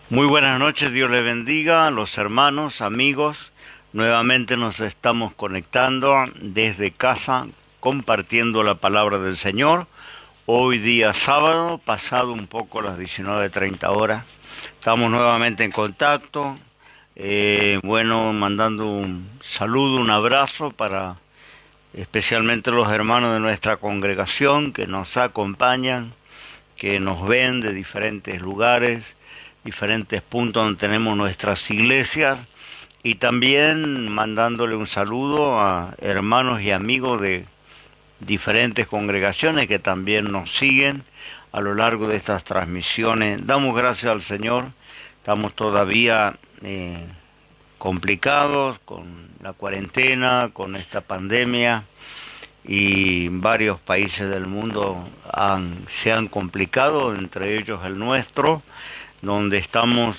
Muy buenas noches, Dios les bendiga, los hermanos, amigos. Nuevamente nos estamos conectando desde casa, compartiendo la palabra del Señor. Hoy día sábado, pasado un poco las 19:30 horas. Estamos nuevamente en contacto. Mandando un saludo, un abrazo para especialmente los hermanos de nuestra congregación que nos acompañan, que nos ven de diferentes lugares, diferentes puntos donde tenemos nuestras iglesias, y también mandándole un saludo a hermanos y amigos de diferentes congregaciones que también nos siguen a lo largo de estas transmisiones. Damos gracias al Señor. Estamos todavía complicados con la cuarentena, con esta pandemia, y varios países del mundo se han complicado, entre ellos el nuestro, donde estamos,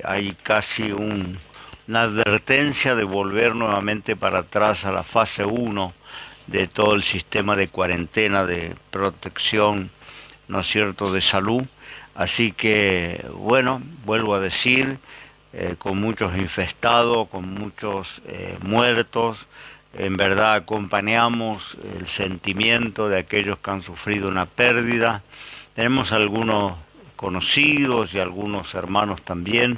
hay casi una advertencia de volver nuevamente para atrás a la fase uno de todo el sistema de cuarentena, de protección, ¿no es cierto?, de salud. Así que, bueno, vuelvo a decir, con muchos infestados, con muchos muertos. En verdad acompañamos el sentimiento de aquellos que han sufrido una pérdida. Tenemos algunos conocidos y algunos hermanos también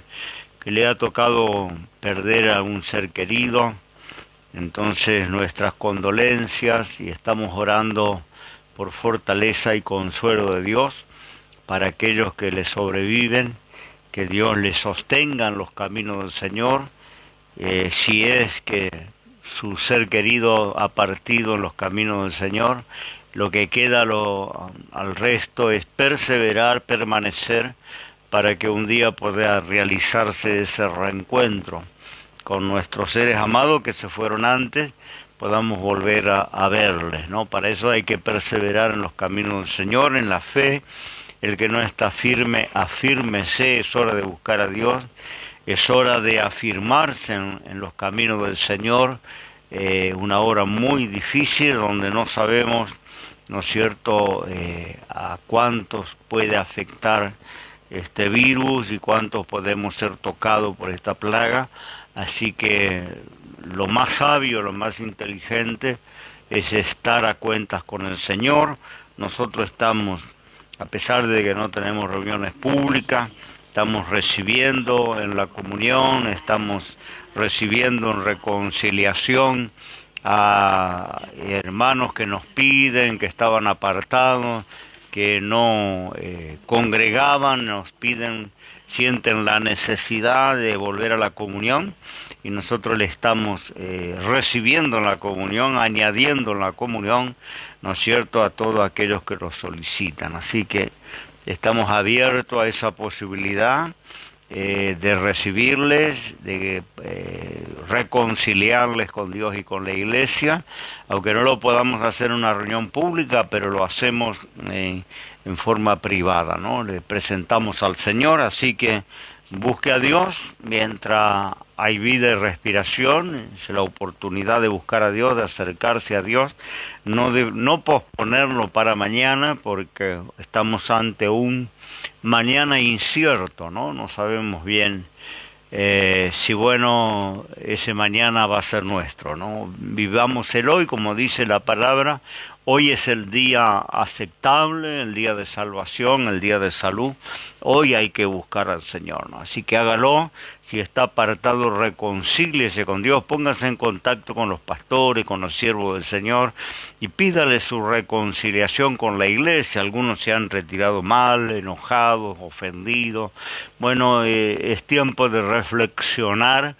que le ha tocado perder a un ser querido. Entonces nuestras condolencias, y estamos orando por fortaleza y consuelo de Dios para aquellos que le sobreviven, que Dios les sostenga en los caminos del Señor. Si es que su ser querido ha partido en los caminos del Señor, lo que queda al resto es perseverar, permanecer, para que un día pueda realizarse ese reencuentro con nuestros seres amados que se fueron antes, podamos volver a verles, ¿no? Para eso hay que perseverar en los caminos del Señor, en la fe. El que no está firme, afírmese. Es hora de buscar a Dios, es hora de afirmarse en los caminos del Señor. Una hora muy difícil donde no sabemos, ¿no es cierto?, a cuántos puede afectar este virus y cuántos podemos ser tocados por esta plaga. Así que lo más sabio, lo más inteligente es estar a cuentas con el Señor. Nosotros estamos, a pesar de que no tenemos reuniones públicas, estamos recibiendo en la comunión, estamos recibiendo en reconciliación a hermanos que nos piden, que estaban apartados, que no congregaban, nos piden, sienten la necesidad de volver a la comunión, y nosotros le estamos recibiendo en la comunión, añadiendo en la comunión, ¿no es cierto?, a todos aquellos que lo solicitan. Así que estamos abiertos a esa posibilidad de recibirles, de reconciliarles con Dios y con la iglesia, aunque no lo podamos hacer en una reunión pública, pero lo hacemos en forma privada, ¿no? Le presentamos al Señor. Así que busque a Dios mientras hay vida y respiración. Es la oportunidad de buscar a Dios, de acercarse a Dios, no posponerlo para mañana, porque estamos ante un mañana incierto, ¿no? No sabemos bien si, bueno, ese mañana va a ser nuestro, ¿no? Vivamos el hoy, como dice la palabra. Hoy es el día aceptable, el día de salvación, el día de salud. Hoy hay que buscar al Señor, ¿no? Así que hágalo. Si está apartado, reconcíliese con Dios, póngase en contacto con los pastores, con los siervos del Señor, y pídale su reconciliación con la iglesia. Algunos se han retirado mal, enojados, ofendidos. Bueno, es tiempo de reflexionar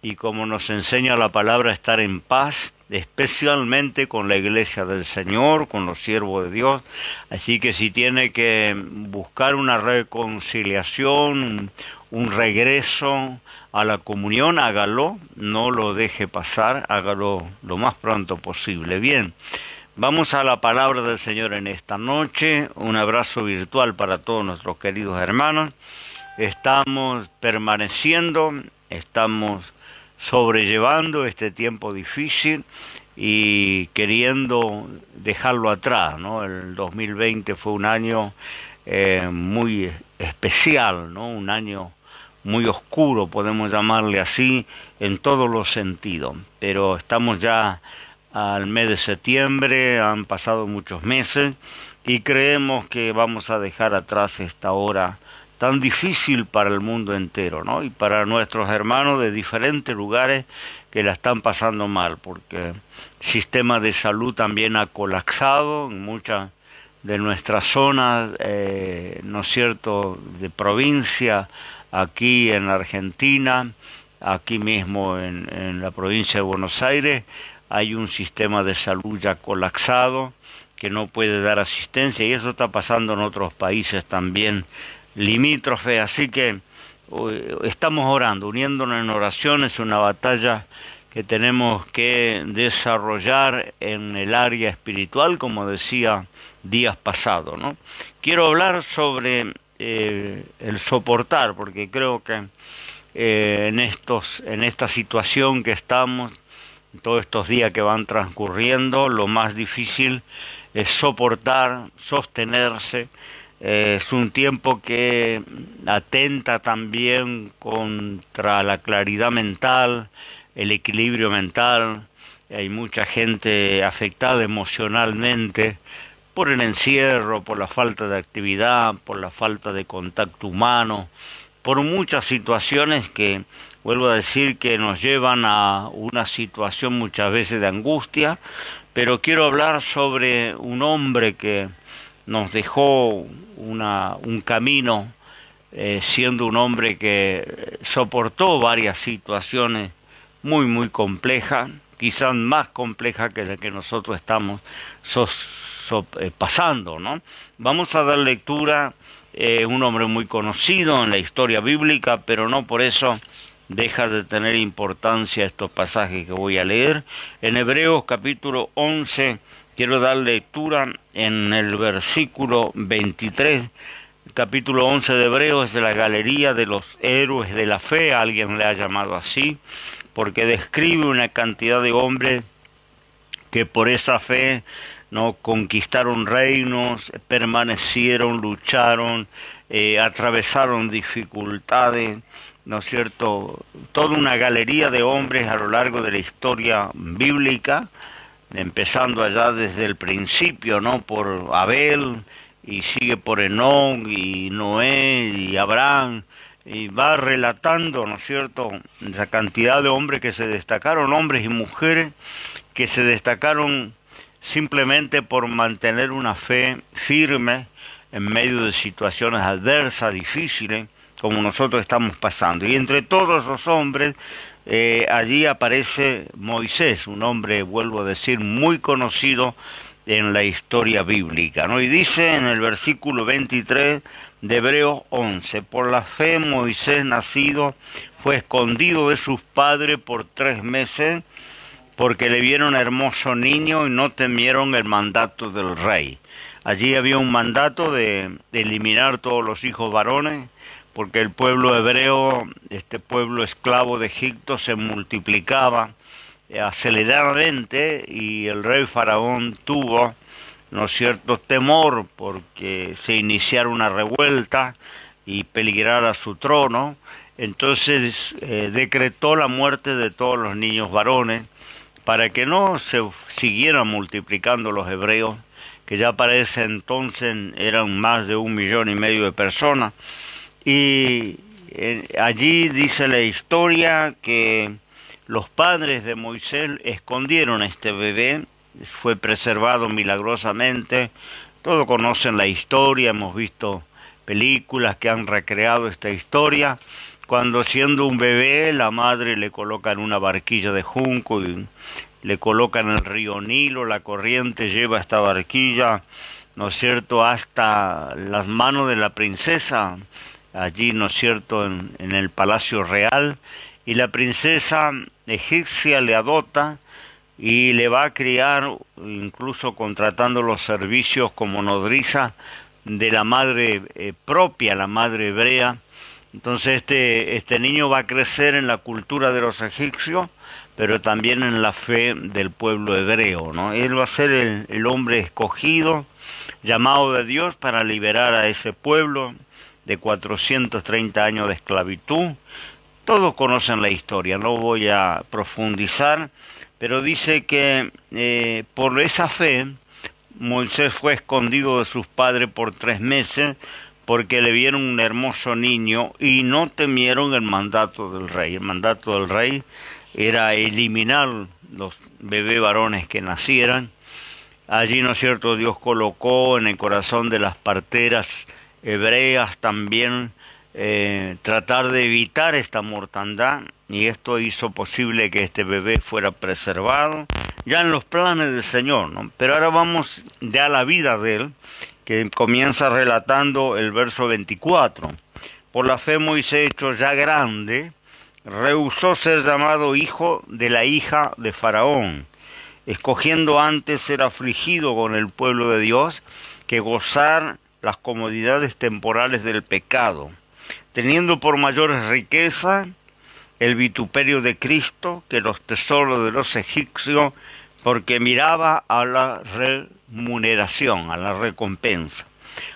y, como nos enseña la palabra, estar en paz, especialmente con la iglesia del Señor, con los siervos de Dios. Así que si tiene que buscar una reconciliación, un regreso a la comunión, hágalo, no lo deje pasar, hágalo lo más pronto posible. Bien, vamos a la palabra del Señor en esta noche. Un abrazo virtual para todos nuestros queridos hermanos. Estamos permaneciendo, estamos sobrellevando este tiempo difícil y queriendo dejarlo atrás, ¿no? El 2020 fue un año muy especial, ¿no? Un año muy oscuro, podemos llamarle así, en todos los sentidos. Pero estamos ya al mes de septiembre, han pasado muchos meses y creemos que vamos a dejar atrás esta hora tan difícil para el mundo entero, ¿no? Y para nuestros hermanos de diferentes lugares que la están pasando mal, porque el sistema de salud también ha colapsado en muchas de nuestras zonas, ¿no es cierto?, de provincia, aquí en Argentina, aquí mismo en la provincia de Buenos Aires, hay un sistema de salud ya colapsado que no puede dar asistencia y eso está pasando en otros países también limítrofes, así que estamos orando, uniéndonos en oraciones, una batalla que tenemos que desarrollar en el área espiritual, como decía días pasados, ¿no? Quiero hablar sobre el soportar, porque creo que en esta situación que estamos, todos estos días que van transcurriendo, lo más difícil es soportar, sostenerse. Es un tiempo que atenta también contra la claridad mental, el equilibrio mental. Hay mucha gente afectada emocionalmente por el encierro, por la falta de actividad, por la falta de contacto humano, por muchas situaciones que, vuelvo a decir, que nos llevan a una situación muchas veces de angustia, pero quiero hablar sobre un hombre que nos dejó un camino, siendo un hombre que soportó varias situaciones muy complejas, quizás más complejas que la que nosotros estamos pasando, ¿no? Vamos a dar lectura, un hombre muy conocido en la historia bíblica, pero no por eso deja de tener importancia estos pasajes que voy a leer. En Hebreos capítulo 11, quiero dar lectura en el versículo 23. El capítulo 11 de Hebreos es de la galería de los héroes de la fe, alguien le ha llamado así, porque describe una cantidad de hombres que por esa fe no conquistaron reinos, permanecieron, lucharon, atravesaron dificultades, ¿no es cierto? Toda una galería de hombres a lo largo de la historia bíblica, empezando allá desde el principio, ¿no? Por Abel, y sigue por Enoc, y Noé, y Abraham, y va relatando, ¿no es cierto?, esa cantidad de hombres que se destacaron, hombres y mujeres que se destacaron simplemente por mantener una fe firme en medio de situaciones adversas, difíciles, como nosotros estamos pasando. Y entre todos los hombres, allí aparece Moisés, un hombre, vuelvo a decir, muy conocido en la historia bíblica, ¿no? Y dice en el versículo 23 de Hebreos 11, por la fe Moisés nacido fue escondido de sus padres por 3 meses, porque le vieron hermoso niño y no temieron el mandato del rey. Allí había un mandato de eliminar todos los hijos varones, porque el pueblo hebreo, este pueblo esclavo de Egipto, se multiplicaba aceleradamente y el rey Faraón tuvo, ¿no es cierto?, temor porque se iniciara una revuelta y peligrara su trono. Entonces decretó la muerte de todos los niños varones para que no se siguieran multiplicando los hebreos, que ya para ese entonces eran más de 1,5 millones de personas. Y allí dice la historia que los padres de Moisés escondieron a este bebé, fue preservado milagrosamente. Todos conocen la historia, hemos visto películas que han recreado esta historia. Cuando siendo un bebé, la madre le coloca en una barquilla de junco y le coloca en el río Nilo, la corriente lleva esta barquilla, ¿no es cierto?, hasta las manos de la princesa, allí, ¿no es cierto?, en el palacio real, y la princesa egipcia le adopta y le va a criar, incluso contratando los servicios como nodriza de la madre propia, la madre hebrea. Entonces este niño va a crecer en la cultura de los egipcios, pero también en la fe del pueblo hebreo, ¿no? Él va a ser el hombre escogido, llamado de Dios para liberar a ese pueblo de 430 años de esclavitud. Todos conocen la historia, no voy a profundizar, pero dice que por esa fe Moisés fue escondido de sus padres por 3 meses porque le vieron un hermoso niño y no temieron el mandato del rey. El mandato del rey era eliminar los bebés varones que nacieran. Allí, ¿no es cierto?, Dios colocó en el corazón de las parteras hebreas también tratar de evitar esta mortandad, y esto hizo posible que este bebé fuera preservado, ya en los planes del Señor, ¿no? Pero ahora vamos ya a la vida de él, que comienza relatando el verso 24. Por la fe Moisés, hecho ya grande, rehusó ser llamado hijo de la hija de Faraón, escogiendo antes ser afligido con el pueblo de Dios que gozar las comodidades temporales del pecado, teniendo por mayores riqueza el vituperio de Cristo que los tesoros de los egipcios, porque miraba a la remuneración, a la recompensa.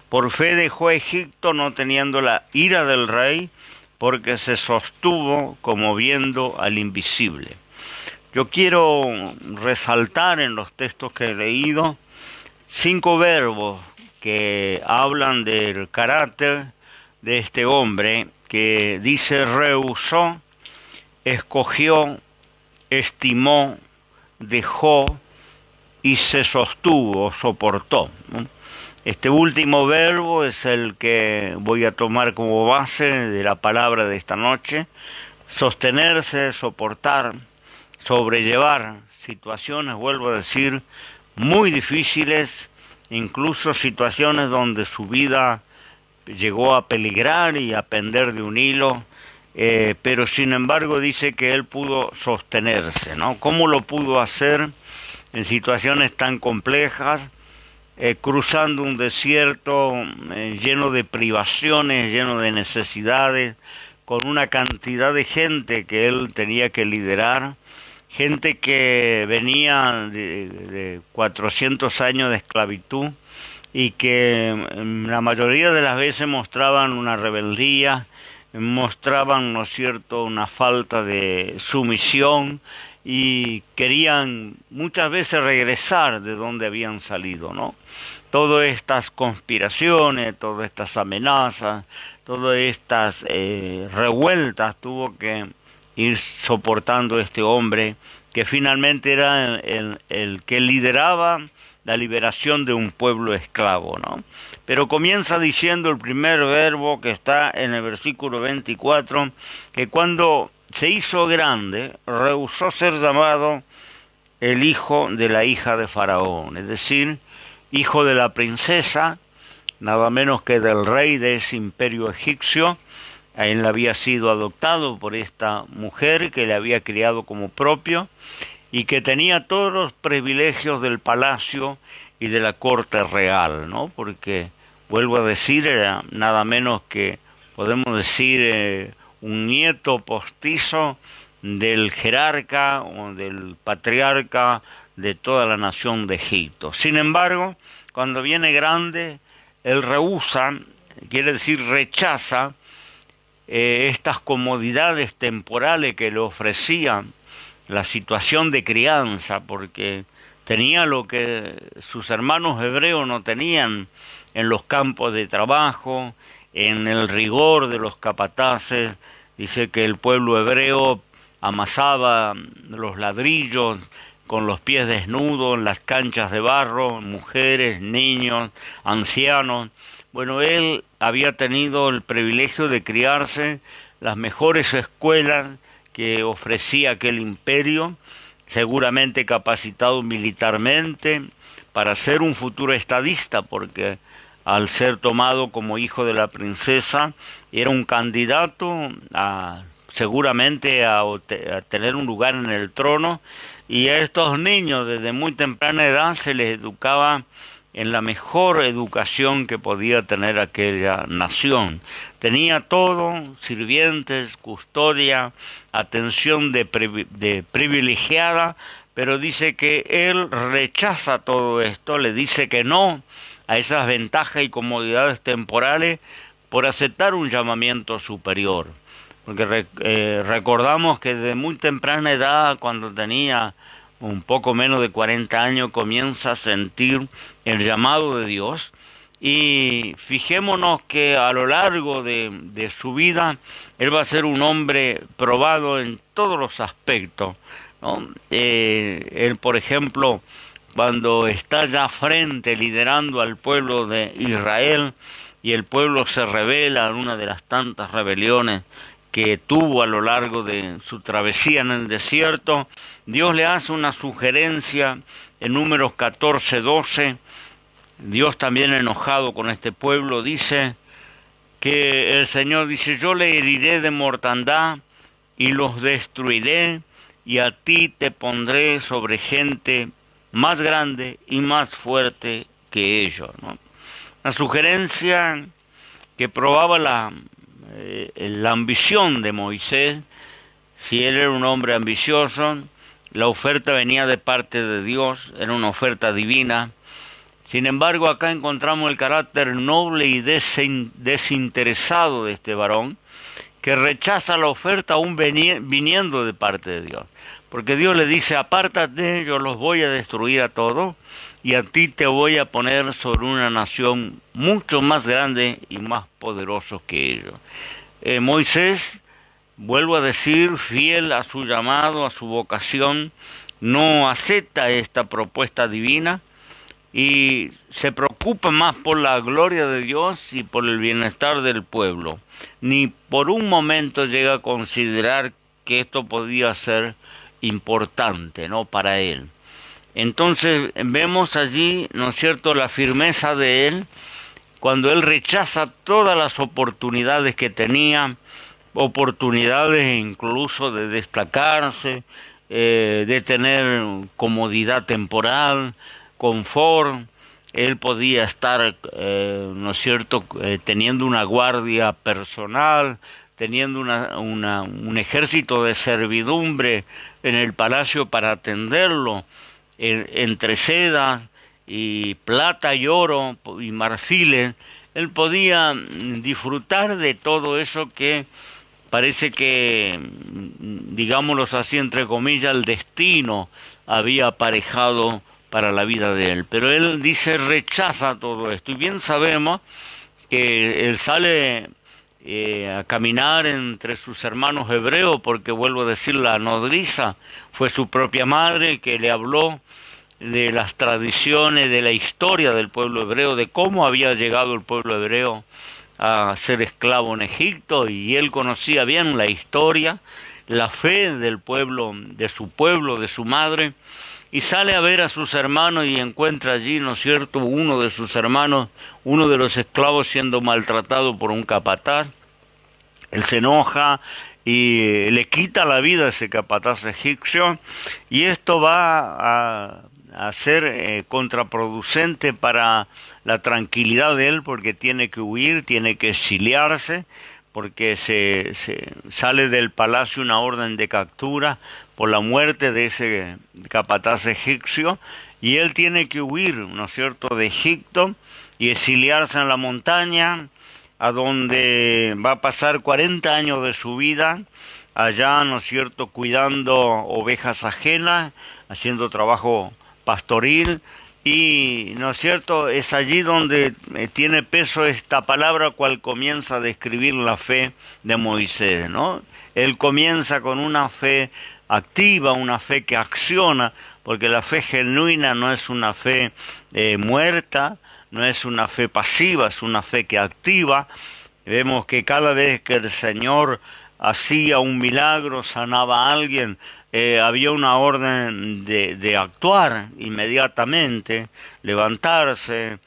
Por fe dejó Egipto no teniendo la ira del rey, porque se sostuvo como viendo al invisible. Yo quiero resaltar en los textos que he leído 5 verbos que hablan del carácter de este hombre, que dice: rehusó, escogió, estimó, dejó y se sostuvo, soportó, ¿no? Este último verbo es el que voy a tomar como base de la palabra de esta noche: sostenerse, soportar, sobrellevar situaciones, vuelvo a decir, muy difíciles, incluso situaciones donde su vida llegó a peligrar y a pender de un hilo, pero sin embargo dice que él pudo sostenerse, ¿no? ¿Cómo lo pudo hacer en situaciones tan complejas? Cruzando un desierto lleno de privaciones, lleno de necesidades, con una cantidad de gente que él tenía que liderar, gente que venía de 400 años de esclavitud y que la mayoría de las veces mostraban una rebeldía, mostraban, ¿no es cierto?, una falta de sumisión, y querían muchas veces regresar de donde habían salido, ¿no? Todas estas conspiraciones, todas estas amenazas, todas estas revueltas tuvo que ir soportando este hombre, que finalmente era el que lideraba la liberación de un pueblo esclavo, ¿no? Pero comienza diciendo el primer verbo que está en el versículo 24, que cuando se hizo grande, rehusó ser llamado el hijo de la hija de Faraón, es decir, hijo de la princesa, nada menos que del rey de ese imperio egipcio. Él había sido adoptado por esta mujer que le había criado como propio y que tenía todos los privilegios del palacio y de la corte real, ¿no? Porque, vuelvo a decir, era nada menos que, podemos decir, un nieto postizo del jerarca o del patriarca de toda la nación de Egipto. Sin embargo, cuando viene grande, él rehúsa, quiere decir rechaza, estas comodidades temporales que le ofrecía la situación de crianza, porque tenía lo que sus hermanos hebreos no tenían en los campos de trabajo, en el rigor de los capataces. Dice que el pueblo hebreo amasaba los ladrillos con los pies desnudos en las canchas de barro, mujeres, niños, ancianos. Bueno, él había tenido el privilegio de criarse las mejores escuelas que ofrecía aquel imperio, seguramente capacitado militarmente para ser un futuro estadista, porque al ser tomado como hijo de la princesa era un candidato seguramente a tener un lugar en el trono, y a estos niños desde muy temprana edad se les educaba en la mejor educación que podía tener aquella nación. Tenía todo: sirvientes, custodia, atención de privilegiada, pero dice que él rechaza todo esto, le dice que no a esas ventajas y comodidades temporales por aceptar un llamamiento superior. Porque recordamos que desde muy temprana edad, cuando tenía un poco menos de 40 años, comienza a sentir el llamado de Dios. Y fijémonos que a lo largo de su vida, él va a ser un hombre probado en todos los aspectos, ¿no? Él, por ejemplo, cuando está ya frente liderando al pueblo de Israel y el pueblo se rebela en una de las tantas rebeliones que tuvo a lo largo de su travesía en el desierto, Dios le hace una sugerencia en Números 14:12. Dios, también enojado con este pueblo, dice que el Señor dice: yo le heriré de mortandad y los destruiré, y a ti te pondré sobre gente más grande y más fuerte que ellos, ¿no? Una sugerencia que probaba la ambición de Moisés. Si él era un hombre ambicioso, la oferta venía de parte de Dios, era una oferta divina. Sin embargo, acá encontramos el carácter noble y desinteresado de este varón, que rechaza la oferta aún viniendo de parte de Dios. Porque Dios le dice: apártate, yo los voy a destruir a todos, y a ti te voy a poner sobre una nación mucho más grande y más poderosa que ellos. Moisés, vuelvo a decir, fiel a su llamado, a su vocación, no acepta esta propuesta divina y se preocupa más por la gloria de Dios y por el bienestar del pueblo. Ni por un momento llega a considerar que esto podía ser importante, ¿no?, para él. Entonces vemos allí, ¿no es cierto?, la firmeza de él, cuando él rechaza todas las oportunidades que tenía, oportunidades incluso de destacarse, de tener comodidad temporal, confort. Él podía estar, ¿no es cierto?, teniendo una guardia personal, teniendo un ejército de servidumbre en el palacio para atenderlo, entre sedas y plata y oro y marfiles. Él podía disfrutar de todo eso que parece que, digámoslo así, entre comillas, el destino había aparejado para la vida de él. Pero él dice, rechaza todo esto. Y bien sabemos que él sale a caminar entre sus hermanos hebreos, porque vuelvo a decir, la nodriza fue su propia madre que le habló de las tradiciones, de la historia del pueblo hebreo, de cómo había llegado el pueblo hebreo a ser esclavo en Egipto, y él conocía bien la historia, la fe del pueblo, de su madre, y sale a ver a sus hermanos y encuentra allí, ¿no es cierto?, uno de sus hermanos, uno de los esclavos, siendo maltratado por un capataz. Él se enoja y le quita la vida a ese capataz egipcio, y esto va a ser contraproducente para la tranquilidad de él, porque tiene que huir, tiene que exiliarse, porque se sale del palacio una orden de captura por la muerte de ese capataz egipcio, y él tiene que huir, ¿no es cierto?, de Egipto y exiliarse en la montaña, a donde va a pasar 40 años de su vida, allá, ¿no es cierto?, cuidando ovejas ajenas, haciendo trabajo pastoril. Y, ¿no es cierto?, es allí donde tiene peso esta palabra cual comienza a describir la fe de Moisés, ¿no? Él comienza con una fe activa, una fe que acciona, porque la fe genuina no es una fe muerta, no es una fe pasiva, es una fe que activa. Vemos que cada vez que el Señor hacía un milagro, sanaba a alguien, había una orden de actuar inmediatamente, levantarse,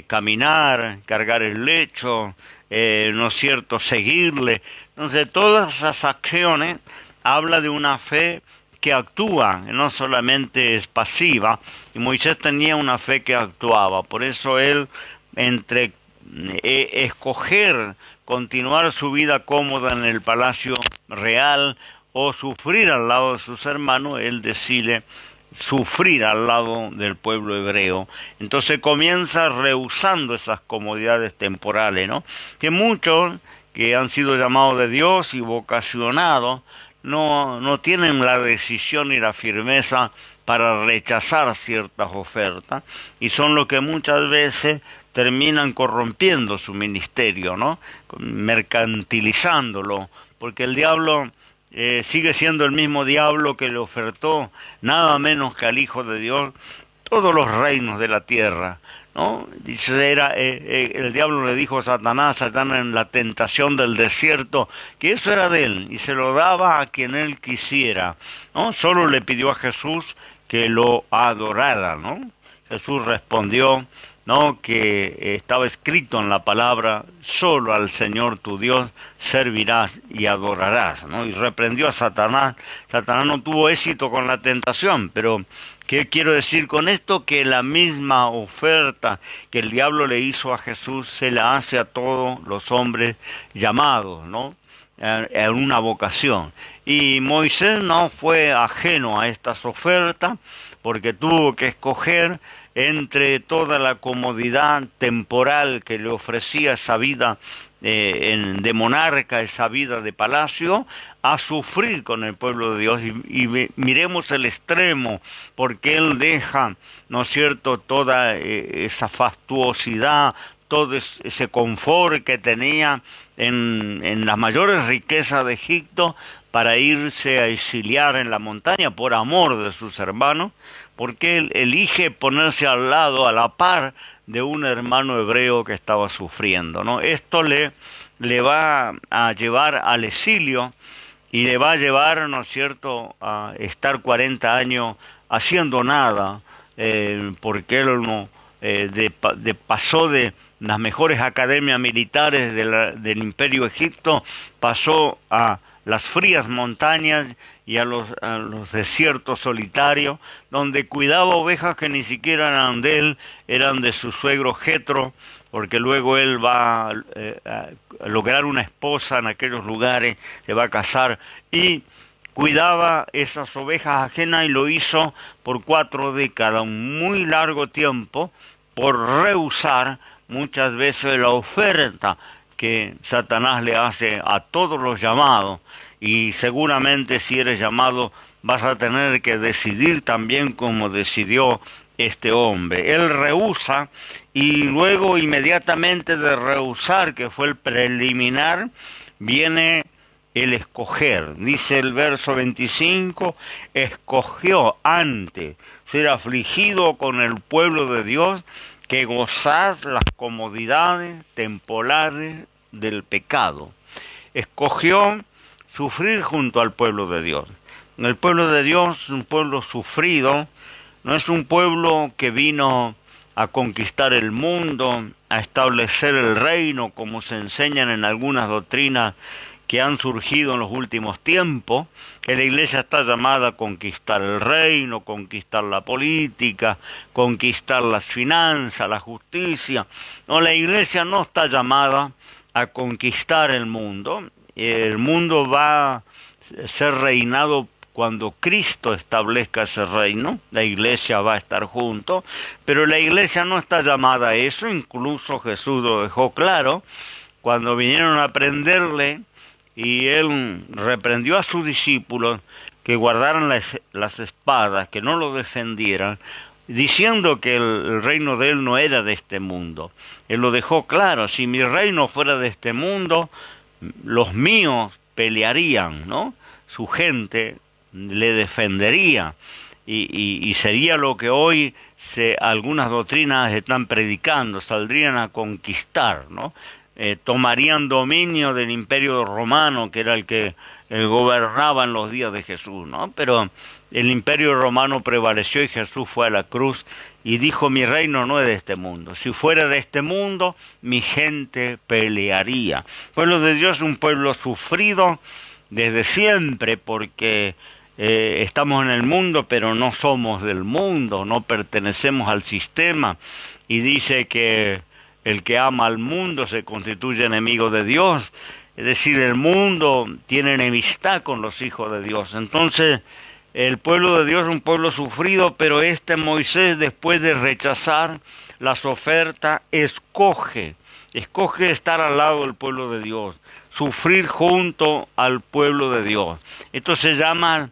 caminar, cargar el lecho, ¿no es cierto?, seguirle. Entonces, todas esas acciones habla de una fe que actúa, no solamente es pasiva, y Moisés tenía una fe que actuaba. Por eso él, entre escoger continuar su vida cómoda en el palacio real o sufrir al lado de sus hermanos, él decide sufrir al lado del pueblo hebreo. Entonces comienza rehusando esas comodidades temporales, ¿no? Que muchos que han sido llamados de Dios y vocacionados no tienen la decisión y la firmeza para rechazar ciertas ofertas, y son los que muchas veces terminan corrompiendo su ministerio, ¿no? Mercantilizándolo, porque el diablo sigue siendo el mismo diablo que le ofertó nada menos que al Hijo de Dios todos los reinos de la tierra, ¿no? Dice, el diablo le dijo a Satanás en la tentación del desierto que eso era de él y se lo daba a quien él quisiera, ¿no? Solo le pidió a Jesús que lo adorara, ¿no? Jesús respondió, ¿no?, que estaba escrito en la palabra: solo al Señor tu Dios servirás y adorarás, ¿no? Y reprendió a Satanás. Satanás no tuvo éxito con la tentación, pero ¿qué quiero decir con esto? Que la misma oferta que el diablo le hizo a Jesús se la hace a todos los hombres llamados, ¿no?, en una vocación. Y Moisés no fue ajeno a estas ofertas, porque tuvo que escoger entre toda la comodidad temporal que le ofrecía esa vida de monarca, esa vida de palacio, a sufrir con el pueblo de Dios. Y miremos el extremo, porque él deja, ¿no es cierto?, toda esa fastuosidad, todo ese confort que tenía en las mayores riquezas de Egipto, para irse a exiliar en la montaña por amor de sus hermanos, porque él elige ponerse al lado, a la par de un hermano hebreo que estaba sufriendo, ¿no? Esto le va a llevar al exilio y le va a llevar, ¿no es cierto?, a estar 40 años haciendo nada, porque él no pasó de las mejores academias militares del Imperio Egipto, pasó a las frías montañas y a los desiertos solitarios, donde cuidaba ovejas que ni siquiera eran de él, eran de su suegro Jetro, porque luego él va a lograr una esposa en aquellos lugares, se va a casar, y cuidaba esas ovejas ajenas, y lo hizo por 4 décadas, un muy largo tiempo, por rehusar muchas veces la oferta que Satanás le hace a todos los llamados. Y seguramente si eres llamado vas a tener que decidir también como decidió este hombre. Él rehúsa, y luego inmediatamente de rehusar, que fue el preliminar, viene el escoger. Dice el verso 25, escogió antes ser afligido con el pueblo de Dios que gozar las comodidades temporales del pecado. Escogió sufrir junto al pueblo de Dios. El pueblo de Dios es un pueblo sufrido, no es un pueblo que vino a conquistar el mundo, a establecer el reino, como se enseñan en algunas doctrinas que han surgido en los últimos tiempos, que la iglesia está llamada a conquistar el reino, conquistar la política, conquistar las finanzas, la justicia. No, la iglesia no está llamada a conquistar el mundo. El mundo va a ser reinado cuando Cristo establezca ese reino. La iglesia va a estar junto, pero la iglesia no está llamada a eso. Incluso Jesús lo dejó claro cuando vinieron a prenderle, y él reprendió a sus discípulos que guardaran las espadas, que no lo defendieran, diciendo que el reino de él no era de este mundo. Él lo dejó claro: si mi reino fuera de este mundo, los míos pelearían, ¿no? Su gente le defendería, y sería lo que hoy algunas doctrinas están predicando: saldrían a conquistar, ¿no? Tomarían dominio del Imperio Romano, que era el que gobernaba en los días de Jesús, ¿no? Pero el Imperio Romano prevaleció, y Jesús fue a la cruz y dijo: mi reino no es de este mundo. Si fuera de este mundo, mi gente pelearía. El pueblo de Dios es un pueblo sufrido desde siempre, porque estamos en el mundo, pero no somos del mundo, no pertenecemos al sistema. Y dice que el que ama al mundo se constituye enemigo de Dios. Es decir, el mundo tiene enemistad con los hijos de Dios. Entonces, El pueblo de Dios es un pueblo sufrido, pero este Moisés, después de rechazar las ofertas, escoge estar al lado del pueblo de Dios, sufrir junto al pueblo de Dios. Esto se llama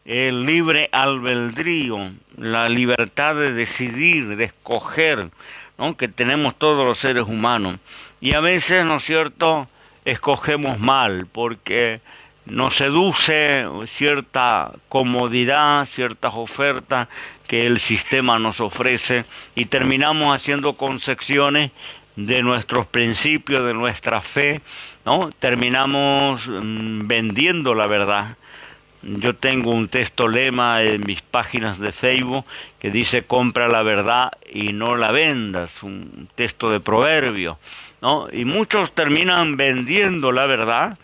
el libre albedrío, la libertad de decidir, de escoger, ¿no?, que tenemos todos los seres humanos. Y a veces, ¿no es cierto?, escogemos mal, porque nos seduce cierta comodidad, ciertas ofertas que el sistema nos ofrece, y terminamos haciendo concesiones de nuestros principios, de nuestra fe, ¿no? Terminamos vendiendo la verdad. Yo tengo un texto lema en mis páginas de Facebook que dice: compra la verdad y no la vendas, un texto de proverbio, ¿no? Y muchos terminan vendiendo la verdad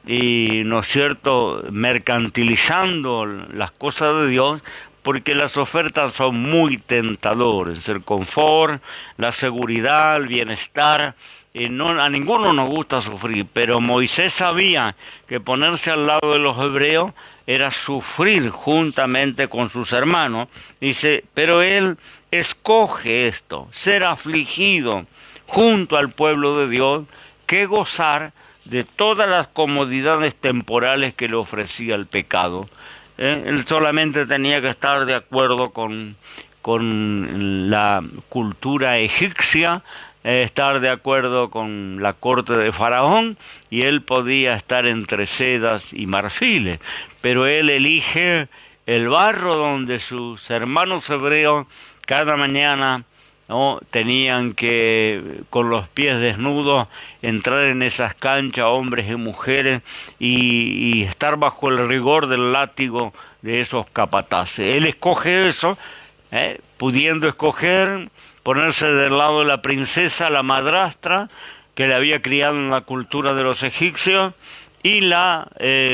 y, ¿no es cierto?, mercantilizando las cosas de Dios, porque las ofertas son muy tentadoras. El confort, la seguridad, el bienestar. No, a ninguno nos gusta sufrir, pero Moisés sabía que ponerse al lado de los hebreos era sufrir juntamente con sus hermanos. Dice, pero él escoge esto, ser afligido junto al pueblo de Dios, que gozar de todas las comodidades temporales que le ofrecía el pecado. Él solamente tenía que estar de acuerdo con la cultura egipcia, estar de acuerdo con la corte de Faraón, y él podía estar entre sedas y marfiles, pero él elige el barro donde sus hermanos hebreos cada mañana, ¿no?, tenían que, con los pies desnudos, entrar en esas canchas, hombres y mujeres, y estar bajo el rigor del látigo de esos capataces. Él escoge eso, pudiendo escoger ponerse del lado de la princesa, la madrastra, que le había criado en la cultura de los egipcios, y la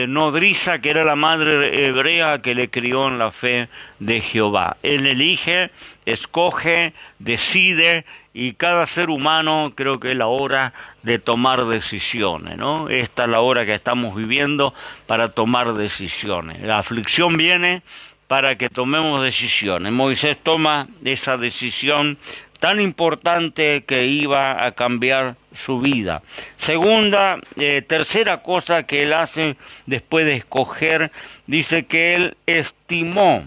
nodriza, que era la madre hebrea que le crió en la fe de Jehová. Él elige, escoge, decide, y cada ser humano, creo que es la hora de tomar decisiones, ¿no? Esta es la hora que estamos viviendo para tomar decisiones. La aflicción viene para que tomemos decisiones. Moisés toma esa decisión tan importante que iba a cambiar su vida. Tercera cosa que él hace después de escoger, dice que él estimó,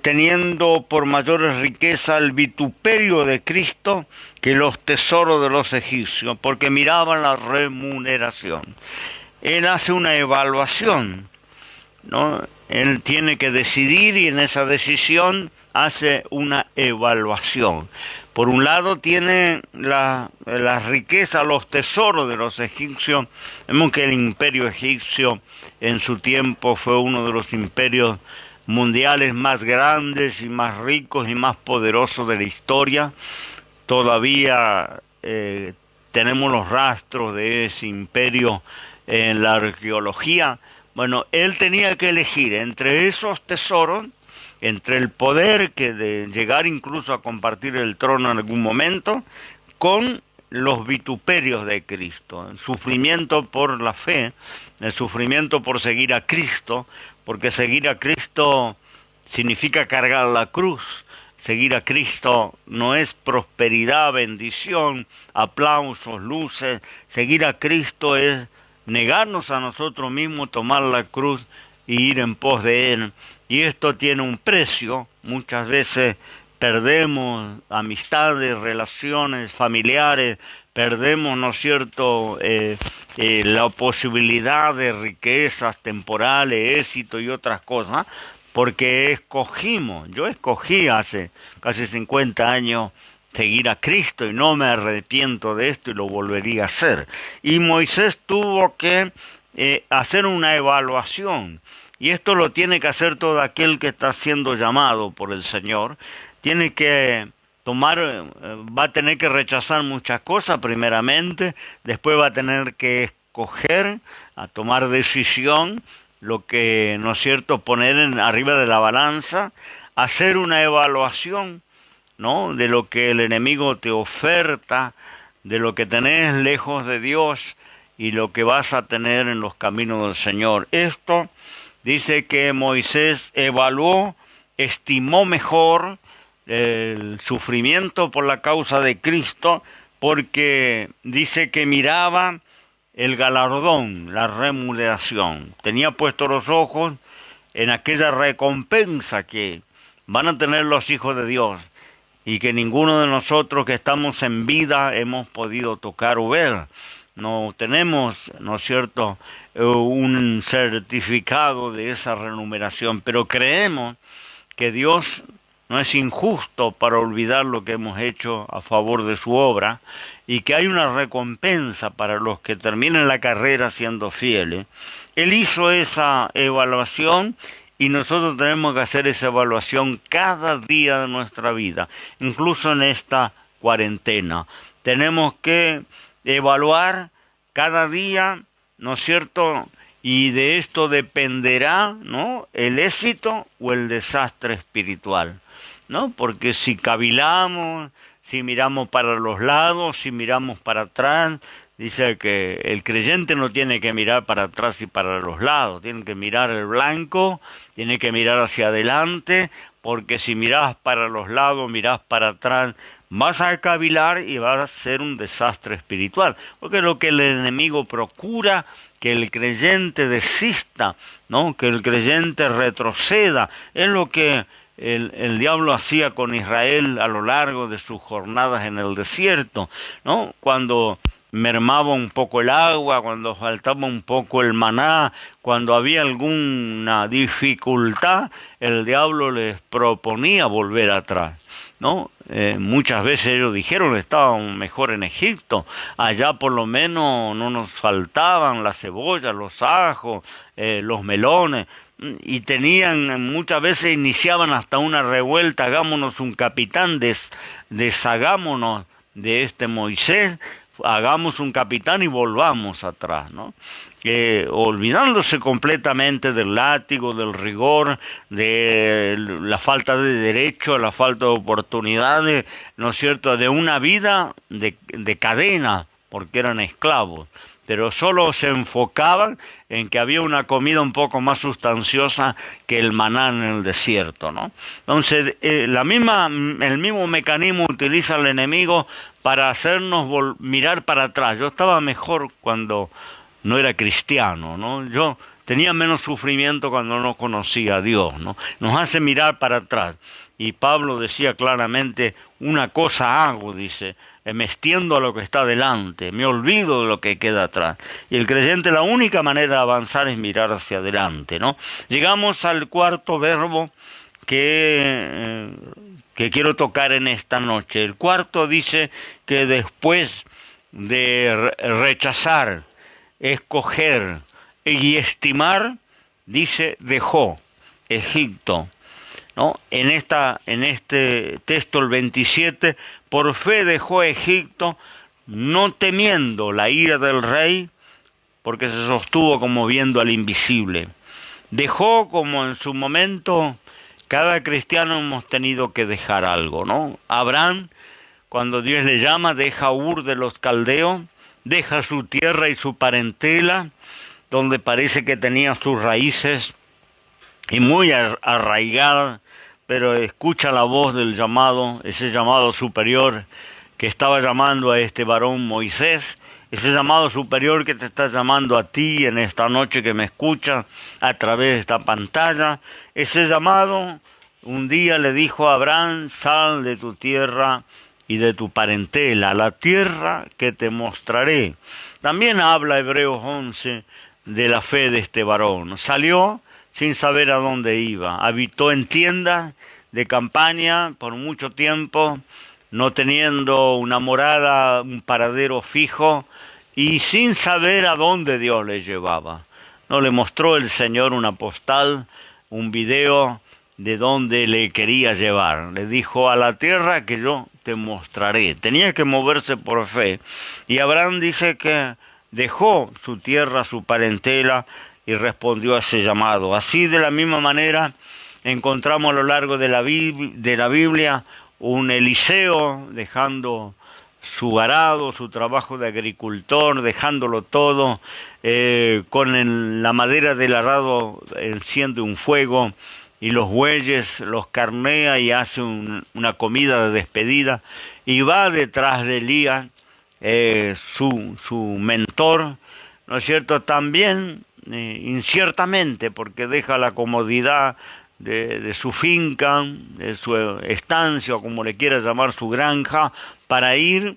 teniendo por mayores riqueza el vituperio de Cristo que los tesoros de los egipcios, porque miraban la remuneración. Él hace una evaluación, ¿no? Él tiene que decidir, y en esa decisión hace una evaluación. Por un lado tiene la riqueza, los tesoros de los egipcios. Vemos que el imperio egipcio en su tiempo fue uno de los imperios mundiales más grandes y más ricos y más poderosos de la historia. Todavía tenemos los rastros de ese imperio en la arqueología. Bueno, él tenía que elegir entre esos tesoros, entre el poder de llegar incluso a compartir el trono en algún momento, con los vituperios de Cristo, el sufrimiento por la fe, el sufrimiento por seguir a Cristo, porque seguir a Cristo significa cargar la cruz. Seguir a Cristo no es prosperidad, bendición, aplausos, luces. Seguir a Cristo es negarnos a nosotros mismos, tomar la cruz y ir en pos de Él. Y esto tiene un precio. Muchas veces perdemos amistades, relaciones familiares, perdemos, ¿no es cierto?, la posibilidad de riquezas temporales, éxito y otras cosas, porque yo escogí hace casi 50 años seguir a Cristo, y no me arrepiento de esto, y lo volvería a hacer. Y Moisés tuvo que hacer una evaluación, y esto lo tiene que hacer todo aquel que está siendo llamado por el Señor. Tiene que va a tener que rechazar muchas cosas primeramente, después va a tener que escoger, a tomar decisión, lo que, ¿no es cierto?, poner arriba de la balanza, hacer una evaluación, ¿no?, de lo que el enemigo te oferta, de lo que tenés lejos de Dios, y lo que vas a tener en los caminos del Señor. Esto dice que Moisés evaluó, estimó mejor el sufrimiento por la causa de Cristo, porque dice que miraba el galardón, la remuneración. Tenía puestos los ojos en aquella recompensa que van a tener los hijos de Dios y que ninguno de nosotros que estamos en vida hemos podido tocar o ver. No tenemos, ¿no es cierto?, un certificado de esa remuneración, pero creemos que Dios no es injusto para olvidar lo que hemos hecho a favor de su obra y que hay una recompensa para los que terminen la carrera siendo fieles. Él hizo esa evaluación y nosotros tenemos que hacer esa evaluación cada día de nuestra vida, incluso en esta cuarentena. Tenemos que evaluar cada día, ¿no es cierto?, y de esto dependerá, ¿no?, el éxito o el desastre espiritual, ¿no? Porque si cavilamos, si miramos para los lados, si miramos para atrás, dice que el creyente no tiene que mirar para atrás y para los lados, tiene que mirar el blanco, tiene que mirar hacia adelante, porque si miras para los lados, miras para atrás, vas a cavilar y vas a ser un desastre espiritual, porque es lo que el enemigo procura, que el creyente desista, ¿no?, que el creyente retroceda, es lo que el diablo hacía con Israel a lo largo de sus jornadas en el desierto, ¿no? Cuando mermaba un poco el agua, cuando faltaba un poco el maná, cuando había alguna dificultad, el diablo les proponía volver atrás, ¿no? Muchas veces ellos dijeron estábamos mejor en Egipto, allá por lo menos no nos faltaban las cebollas, los ajos, los melones, y tenían, muchas veces iniciaban hasta una revuelta, hagámonos un capitán, deshagámonos de este Moisés, hagamos un capitán y volvamos atrás, ¿no? Olvidándose completamente del látigo, del rigor, de la falta de derecho, la falta de oportunidades, ¿no es cierto?, de una vida de cadena, porque eran esclavos, pero solo se enfocaban en que había una comida un poco más sustanciosa que el maná en el desierto, ¿no? Entonces, el mismo mecanismo utiliza el enemigo para hacernos mirar para atrás. Yo estaba mejor cuando no era cristiano, ¿no? Yo tenía menos sufrimiento cuando no conocía a Dios, ¿no? Nos hace mirar para atrás. Y Pablo decía claramente, una cosa hago, dice, me extiendo a lo que está delante, me olvido de lo que queda atrás. Y el creyente, la única manera de avanzar es mirar hacia adelante, ¿no? Llegamos al cuarto verbo que quiero tocar en esta noche. El cuarto dice que después de rechazar, escoger y estimar, dice, dejó Egipto, ¿no? En este texto, el 27, por fe dejó Egipto, no temiendo la ira del rey, porque se sostuvo como viendo al invisible. Dejó, como en su momento, cada cristiano hemos tenido que dejar algo, ¿no? Abraham, cuando Dios le llama, deja a Ur de los caldeos, deja su tierra y su parentela, donde parece que tenía sus raíces, y muy arraigada, pero escucha la voz del llamado, ese llamado superior que estaba llamando a este varón Moisés, ese llamado superior que te está llamando a ti en esta noche que me escucha a través de esta pantalla. Ese llamado un día le dijo a Abraham, sal de tu tierra y de tu parentela, la tierra que te mostraré. También habla Hebreos 11 de la fe de este varón. Salió sin saber a dónde iba. Habitó en tiendas de campaña por mucho tiempo, no teniendo una morada, un paradero fijo, y sin saber a dónde Dios le llevaba. No le mostró el Señor una postal, un video de dónde le quería llevar. Le dijo, a la tierra que yo te mostraré. Tenía que moverse por fe. Y Abraham dice que dejó su tierra, su parentela, y respondió a ese llamado. Así, de la misma manera, encontramos a lo largo de la Biblia un Eliseo dejando su arado, su trabajo de agricultor, dejándolo todo, la madera del arado enciende un fuego y los bueyes los carnea y hace una comida de despedida, y va detrás de Elías, su mentor, ¿no es cierto? También inciertamente, porque deja la comodidad de su finca, de su estancia, o como le quiera llamar, su granja, para ir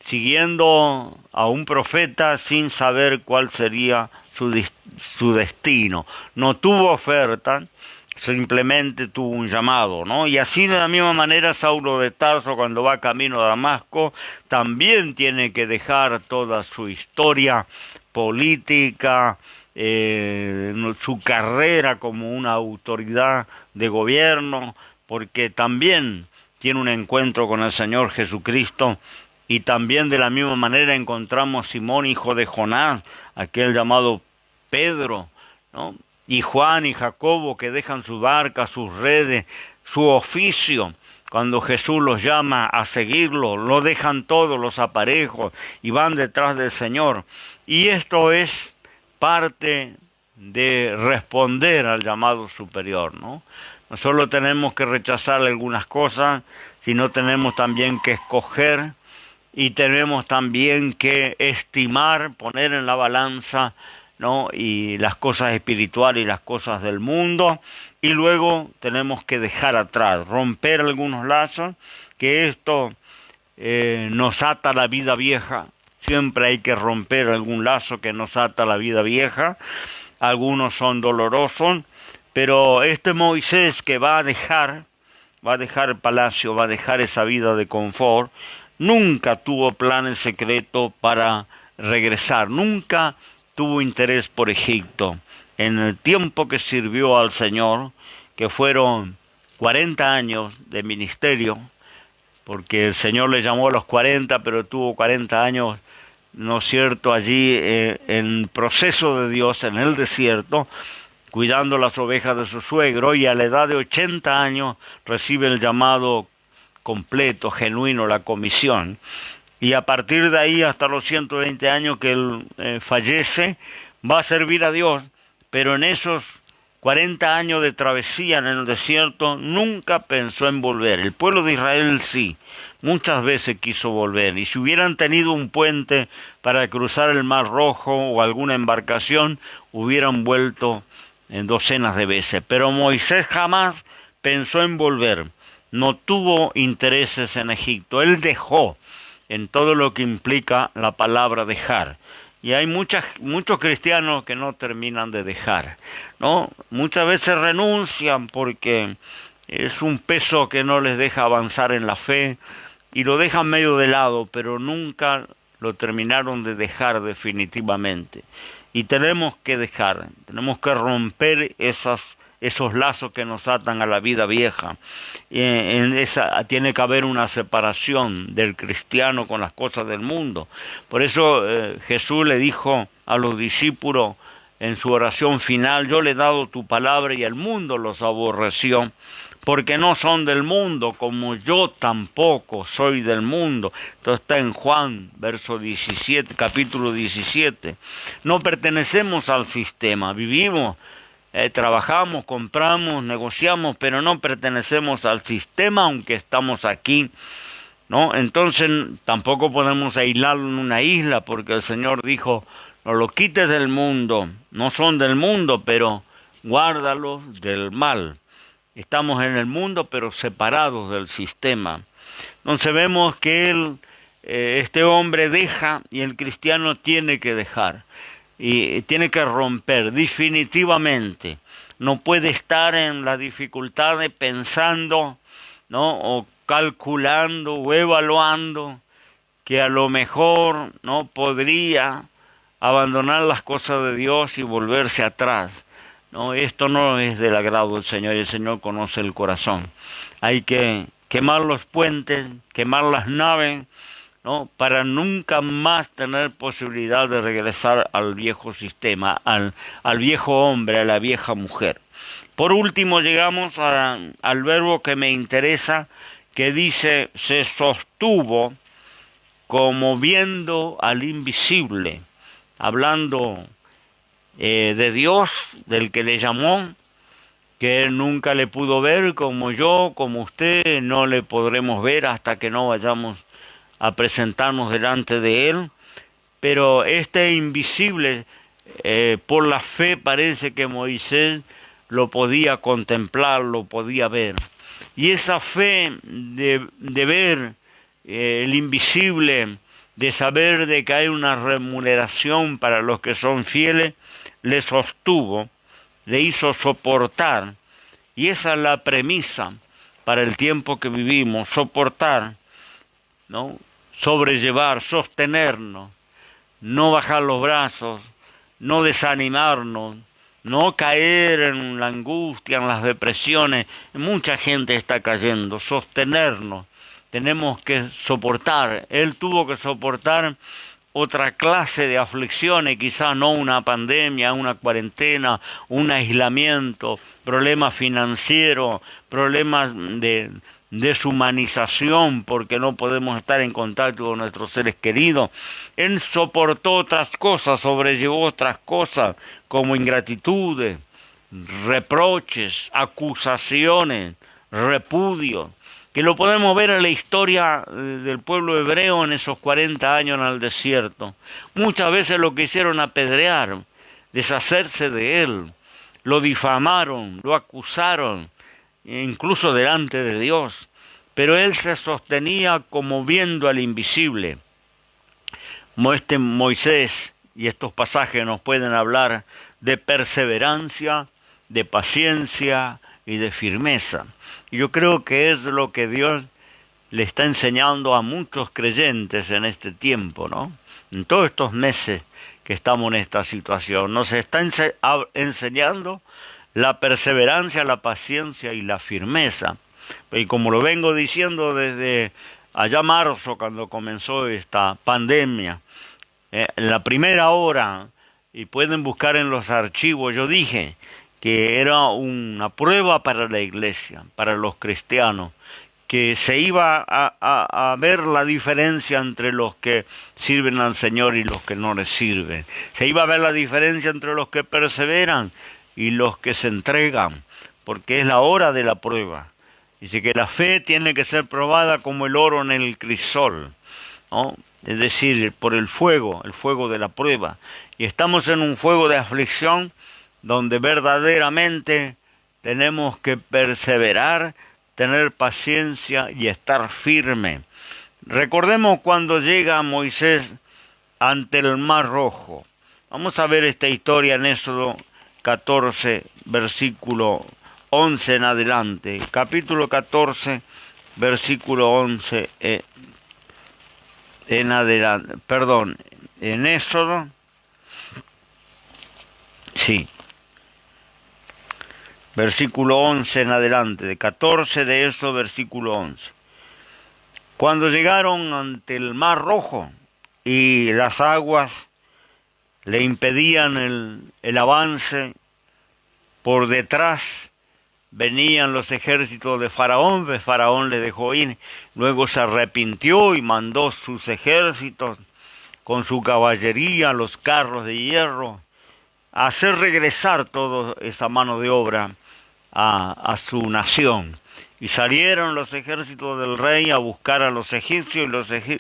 siguiendo a un profeta sin saber cuál sería su destino. No tuvo oferta, simplemente tuvo un llamado, ¿no? Y así de la misma manera Saulo de Tarso, cuando va camino a Damasco, también tiene que dejar toda su historia política, su carrera como una autoridad de gobierno, porque también tiene un encuentro con el Señor Jesucristo. Y también de la misma manera encontramos Simón, hijo de Jonás, aquel llamado Pedro, ¿no? Y Juan y Jacobo, que dejan su barca, sus redes, su oficio. Cuando Jesús los llama a seguirlo, lo dejan todos los aparejos y van detrás del Señor. Y esto es parte de responder al llamado superior, ¿no? No solo tenemos que rechazar algunas cosas, sino tenemos también que escoger, y tenemos también que estimar, poner en la balanza, ¿no? Y las cosas espirituales y las cosas del mundo, y luego tenemos que dejar atrás, romper algunos lazos, que esto nos ata a la vida vieja. Siempre hay que romper algún lazo que nos ata a la vida vieja. Algunos son dolorosos, pero este Moisés que va a dejar el palacio, va a dejar esa vida de confort, nunca tuvo planes secretos para regresar, nunca tuvo interés por Egipto. En el tiempo que sirvió al Señor, que fueron 40 años de ministerio, porque el Señor le llamó a los 40, pero tuvo 40 años, ¿no es cierto?, allí en proceso de Dios, en el desierto, cuidando las ovejas de su suegro, y a la edad de 80 años recibe el llamado completo, genuino, la comisión. Y a partir de ahí hasta los 120 años que él fallece, va a servir a Dios, pero en esos 40 años de travesía en el desierto nunca pensó en volver. El pueblo de Israel sí, muchas veces quiso volver, y si hubieran tenido un puente para cruzar el Mar Rojo o alguna embarcación, hubieran vuelto en docenas de veces. Pero Moisés jamás pensó en volver, no tuvo intereses en Egipto, él dejó, en todo lo que implica la palabra dejar. Y hay muchos cristianos que no terminan de dejar, ¿no? Muchas veces renuncian porque es un peso que no les deja avanzar en la fe, y lo dejan medio de lado, pero nunca lo terminaron de dejar definitivamente. Y tenemos que dejar, tenemos que romper esos lazos que nos atan a la vida vieja. Tiene que haber una separación del cristiano con las cosas del mundo. Por eso Jesús le dijo a los discípulos en su oración final: yo le he dado tu palabra y el mundo los aborreció, porque no son del mundo, como yo tampoco soy del mundo. Esto está en Juan, verso 17, capítulo 17. No pertenecemos al sistema, vivimos, trabajamos, compramos, negociamos, pero no pertenecemos al sistema, aunque estamos aquí, ¿no? Entonces tampoco podemos aislarlo en una isla, porque el Señor dijo: no lo quites del mundo, no son del mundo, pero guárdalos del mal. Estamos en el mundo, pero separados del sistema. Entonces vemos que este hombre deja, y el cristiano tiene que dejar. Y tiene que romper definitivamente. No puede estar en las dificultades pensando, ¿no?, o calculando o evaluando que a lo mejor no podría abandonar las cosas de Dios y volverse atrás. No, esto no es del agrado del Señor, y el Señor conoce el corazón. Hay que quemar los puentes, quemar las naves, ¿no?, para nunca más tener posibilidad de regresar al viejo sistema, al viejo hombre, a la vieja mujer. Por último llegamos al verbo que me interesa, que dice: se sostuvo como viendo al invisible, hablando de Dios, del que le llamó, que él nunca le pudo ver, como yo, como usted, no le podremos ver hasta que no vayamos a presentarnos delante de él. Pero este invisible, por la fe parece que Moisés lo podía contemplar, lo podía ver. Y esa fe de ver el invisible, de saber de que hay una remuneración para los que son fieles, le sostuvo, le hizo soportar. Y esa es la premisa para el tiempo que vivimos, soportar, ¿no? Sobrellevar, sostenernos, no bajar los brazos, no desanimarnos, no caer en la angustia, en las depresiones. Mucha gente está cayendo, sostenernos. Tenemos que soportar. Él tuvo que soportar otra clase de aflicciones, quizás no una pandemia, una cuarentena, un aislamiento, problemas financieros, problemas de deshumanización porque no podemos estar en contacto con nuestros seres queridos. Él soportó otras cosas, sobrellevó otras cosas como ingratitudes, reproches, acusaciones, repudios, que lo podemos ver en la historia del pueblo hebreo en esos 40 años en el desierto. Muchas veces lo quisieron apedrear, deshacerse de él, lo difamaron, lo acusaron, incluso delante de Dios, pero él se sostenía como viendo al invisible. Este Moisés y estos pasajes nos pueden hablar de perseverancia, de paciencia y de firmeza. Y yo creo que es lo que Dios le está enseñando a muchos creyentes en este tiempo, ¿no? En todos estos meses que estamos en esta situación, nos está enseñando la perseverancia, la paciencia y la firmeza. Y como lo vengo diciendo desde allá marzo, cuando comenzó esta pandemia, en la primera hora, y pueden buscar en los archivos, yo dije que era una prueba para la iglesia, para los cristianos, que se iba a ver la diferencia entre los que sirven al Señor y los que no le sirven. Se iba a ver la diferencia entre los que perseveran y los que se entregan, porque es la hora de la prueba. Dice que la fe tiene que ser probada como el oro en el crisol, ¿no? Es decir, por el fuego de la prueba. Y estamos en un fuego de aflicción donde verdaderamente tenemos que perseverar, tener paciencia y estar firme. Recordemos cuando llega Moisés ante el Mar Rojo. Vamos a ver esta historia en Éxodo 14, versículo 11 en adelante. Capítulo 14, versículo 11 en adelante. Perdón, en Éxodo. Sí. Versículo 11 en adelante, de 14 de eso, versículo 11. Cuando llegaron ante el Mar Rojo y las aguas le impedían el avance, por detrás venían los ejércitos de Faraón, pues Faraón le dejó ir, luego se arrepintió y mandó sus ejércitos con su caballería, los carros de hierro, a hacer regresar toda esa mano de obra a su nación. Y salieron los ejércitos del rey a buscar a los egipcios,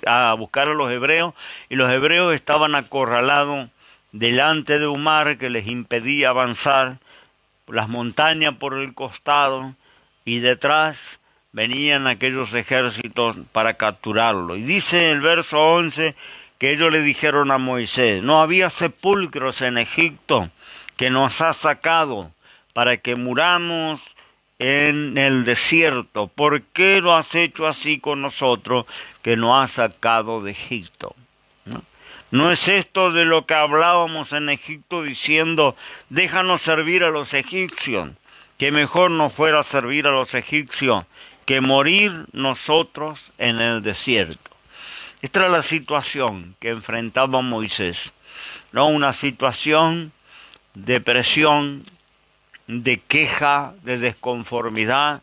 a buscar a los hebreos, y los hebreos estaban acorralados delante de un mar que les impedía avanzar, las montañas por el costado, y detrás venían aquellos ejércitos para capturarlo. Y dice el verso 11 que ellos le dijeron a Moisés: no había sepulcros en Egipto que nos ha sacado para que muramos en el desierto. ¿Por qué lo has hecho así con nosotros, que nos has sacado de Egipto? ¿No es esto de lo que hablábamos en Egipto diciendo: déjanos servir a los egipcios? Que mejor nos fuera servir a los egipcios que morir nosotros en el desierto. Esta era la situación que enfrentaba Moisés, ¿no? Una situación de presión, de queja, de desconformidad,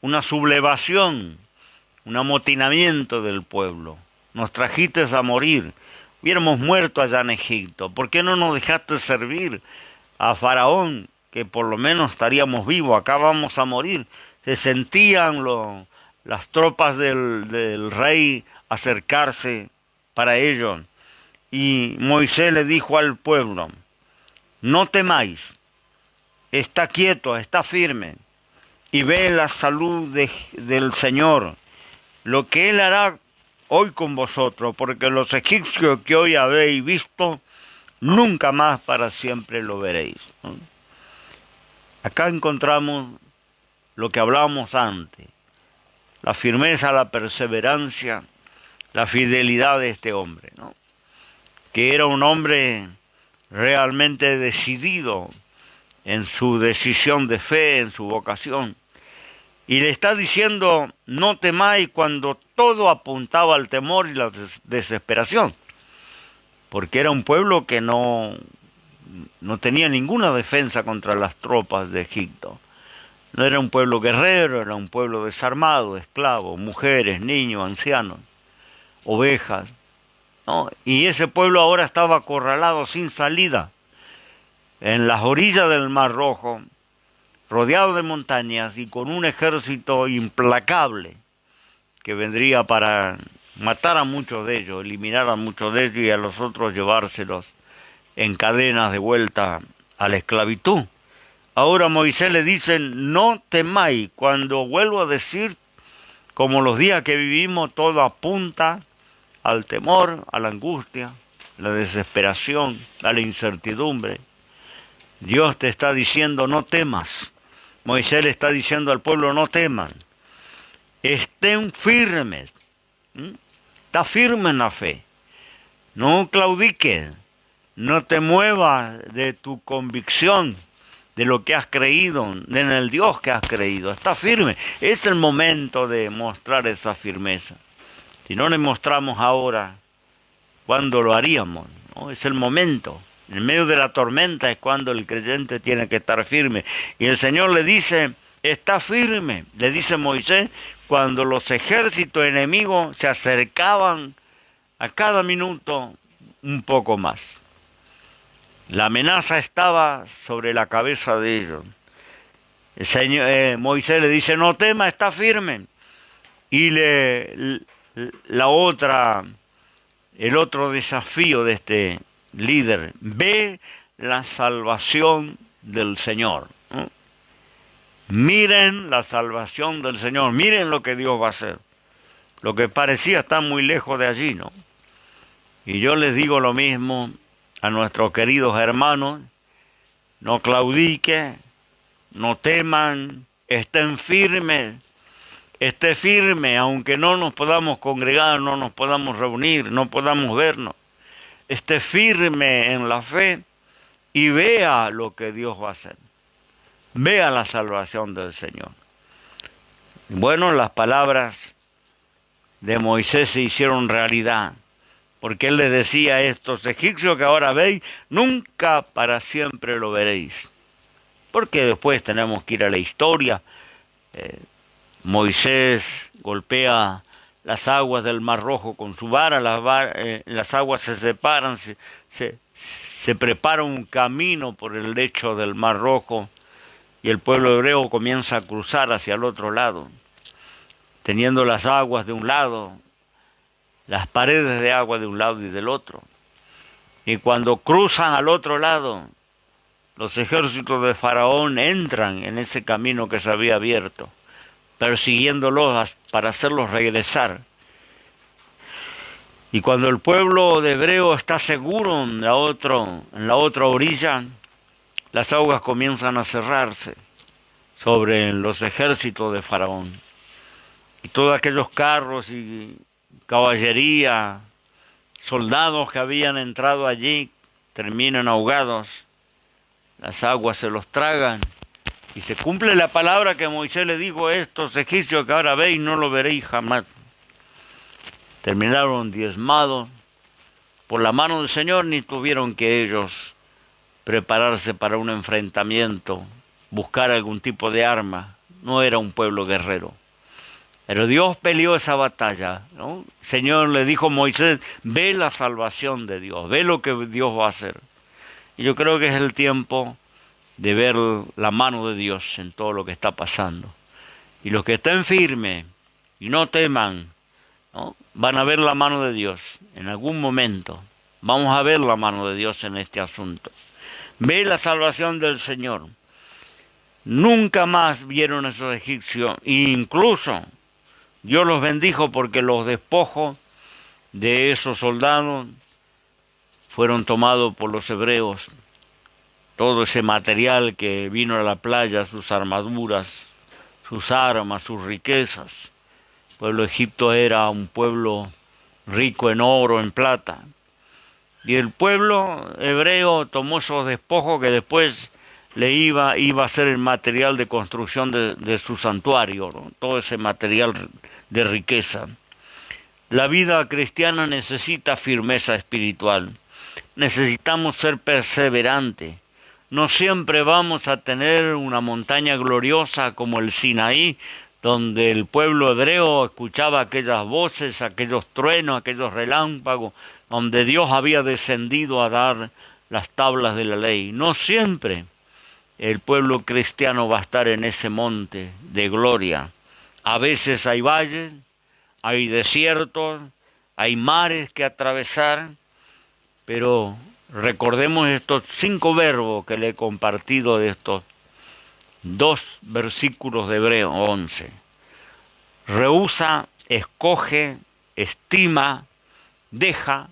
una sublevación, un amotinamiento del pueblo. nos trajiste a morir. Hubiéramos muerto allá en Egipto. ¿Por qué no nos dejaste servir a Faraón, que por lo menos estaríamos vivos? Acá vamos a morir. Se sentían las tropas del rey acercarse para ellos. Y Moisés le dijo al pueblo, no temáis, está quieto, está firme, y ve la salud del Señor, lo que Él hará hoy con vosotros, porque los egipcios que hoy habéis visto, nunca más para siempre lo veréis. ¿No? Acá encontramos lo que hablábamos antes, la firmeza, la perseverancia, la fidelidad de este hombre, ¿no? Que era un hombre realmente decidido en su decisión de fe, en su vocación. Y le está diciendo, no temáis, cuando todo apuntaba al temor y la desesperación. Porque era un pueblo que no tenía ninguna defensa contra las tropas de Egipto. No era un pueblo guerrero, era un pueblo desarmado, esclavos, mujeres, niños, ancianos, ovejas, ¿no? Y ese pueblo ahora estaba acorralado sin salida, en las orillas del Mar Rojo, rodeado de montañas y con un ejército implacable que vendría para matar a muchos de ellos, eliminar a muchos de ellos y a los otros llevárselos en cadenas de vuelta a la esclavitud. Ahora Moisés le dice, no temáis, cuando vuelvo a decir, como los días que vivimos, todo apunta al temor, a la angustia, la desesperación, a la incertidumbre. Dios te está diciendo, no temas. Moisés le está diciendo al pueblo, no teman. Estén firmes. Está firme en la fe. No claudiques. No te muevas de tu convicción, de lo que has creído, en el Dios que has creído. Está firme. Es el momento de mostrar esa firmeza. Si no le mostramos ahora, ¿cuándo lo haríamos? ¿No? Es el momento. En medio de la tormenta es cuando el creyente tiene que estar firme. Y el Señor le dice, está firme, le dice Moisés, cuando los ejércitos enemigos se acercaban a cada minuto un poco más. La amenaza estaba sobre la cabeza de ellos. El Señor, Moisés le dice, no tema, está firme. Y el otro desafío de este líder, ve la salvación del Señor, ¿no? Miren la salvación del Señor, miren lo que Dios va a hacer. Lo que parecía estar muy lejos de allí, ¿no? Y yo les digo lo mismo a nuestros queridos hermanos, no claudiquen, no teman, estén firmes, esté firme, aunque no nos podamos congregar, no nos podamos reunir, no podamos vernos. Esté firme en la fe y vea lo que Dios va a hacer. Vea la salvación del Señor. Bueno, las palabras de Moisés se hicieron realidad, porque él les decía a estos egipcios que ahora veis, nunca para siempre lo veréis. Porque después tenemos que ir a la historia. Moisés golpea las aguas del Mar Rojo con su vara, las aguas se separan, se prepara un camino por el lecho del Mar Rojo y el pueblo hebreo comienza a cruzar hacia el otro lado, teniendo las aguas de un lado, las paredes de agua de un lado y del otro. Y cuando cruzan al otro lado, los ejércitos de Faraón entran en ese camino que se había abierto, persiguiéndolos para hacerlos regresar. Y cuando el pueblo de hebreo está seguro en la otra orilla, las aguas comienzan a cerrarse sobre los ejércitos de Faraón. Y todos aquellos carros y caballería, soldados que habían entrado allí, terminan ahogados. Las aguas se los tragan. Y se cumple la palabra que Moisés le dijo a estos egipcios que ahora veis, no lo veréis jamás. Terminaron diezmados por la mano del Señor, ni tuvieron que ellos prepararse para un enfrentamiento, buscar algún tipo de arma. No era un pueblo guerrero. Pero Dios peleó esa batalla, ¿no? El Señor le dijo a Moisés, ve la salvación de Dios, ve lo que Dios va a hacer. Y yo creo que es el tiempo de ver la mano de Dios en todo lo que está pasando. Y los que estén firmes y no teman, ¿no?, van a ver la mano de Dios en algún momento. Vamos a ver la mano de Dios en este asunto. Ve la salvación del Señor. Nunca más vieron esos egipcios. E incluso Dios los bendijo porque los despojos de esos soldados fueron tomados por los hebreos. Todo ese material que vino a la playa, sus armaduras, sus armas, sus riquezas. El pueblo de Egipto era un pueblo rico en oro, en plata. Y el pueblo hebreo tomó esos despojos que después iba a ser el material de construcción de su santuario, ¿no? Todo ese material de riqueza. La vida cristiana necesita firmeza espiritual. Necesitamos ser perseverantes. No siempre vamos a tener una montaña gloriosa como el Sinaí, donde el pueblo hebreo escuchaba aquellas voces, aquellos truenos, aquellos relámpagos, donde Dios había descendido a dar las tablas de la ley. No siempre el pueblo cristiano va a estar en ese monte de gloria. A veces hay valles, hay desiertos, hay mares que atravesar, pero recordemos estos 5 verbos que le he compartido de estos 2 versículos de Hebreo 11. Rehúsa, escoge, estima, deja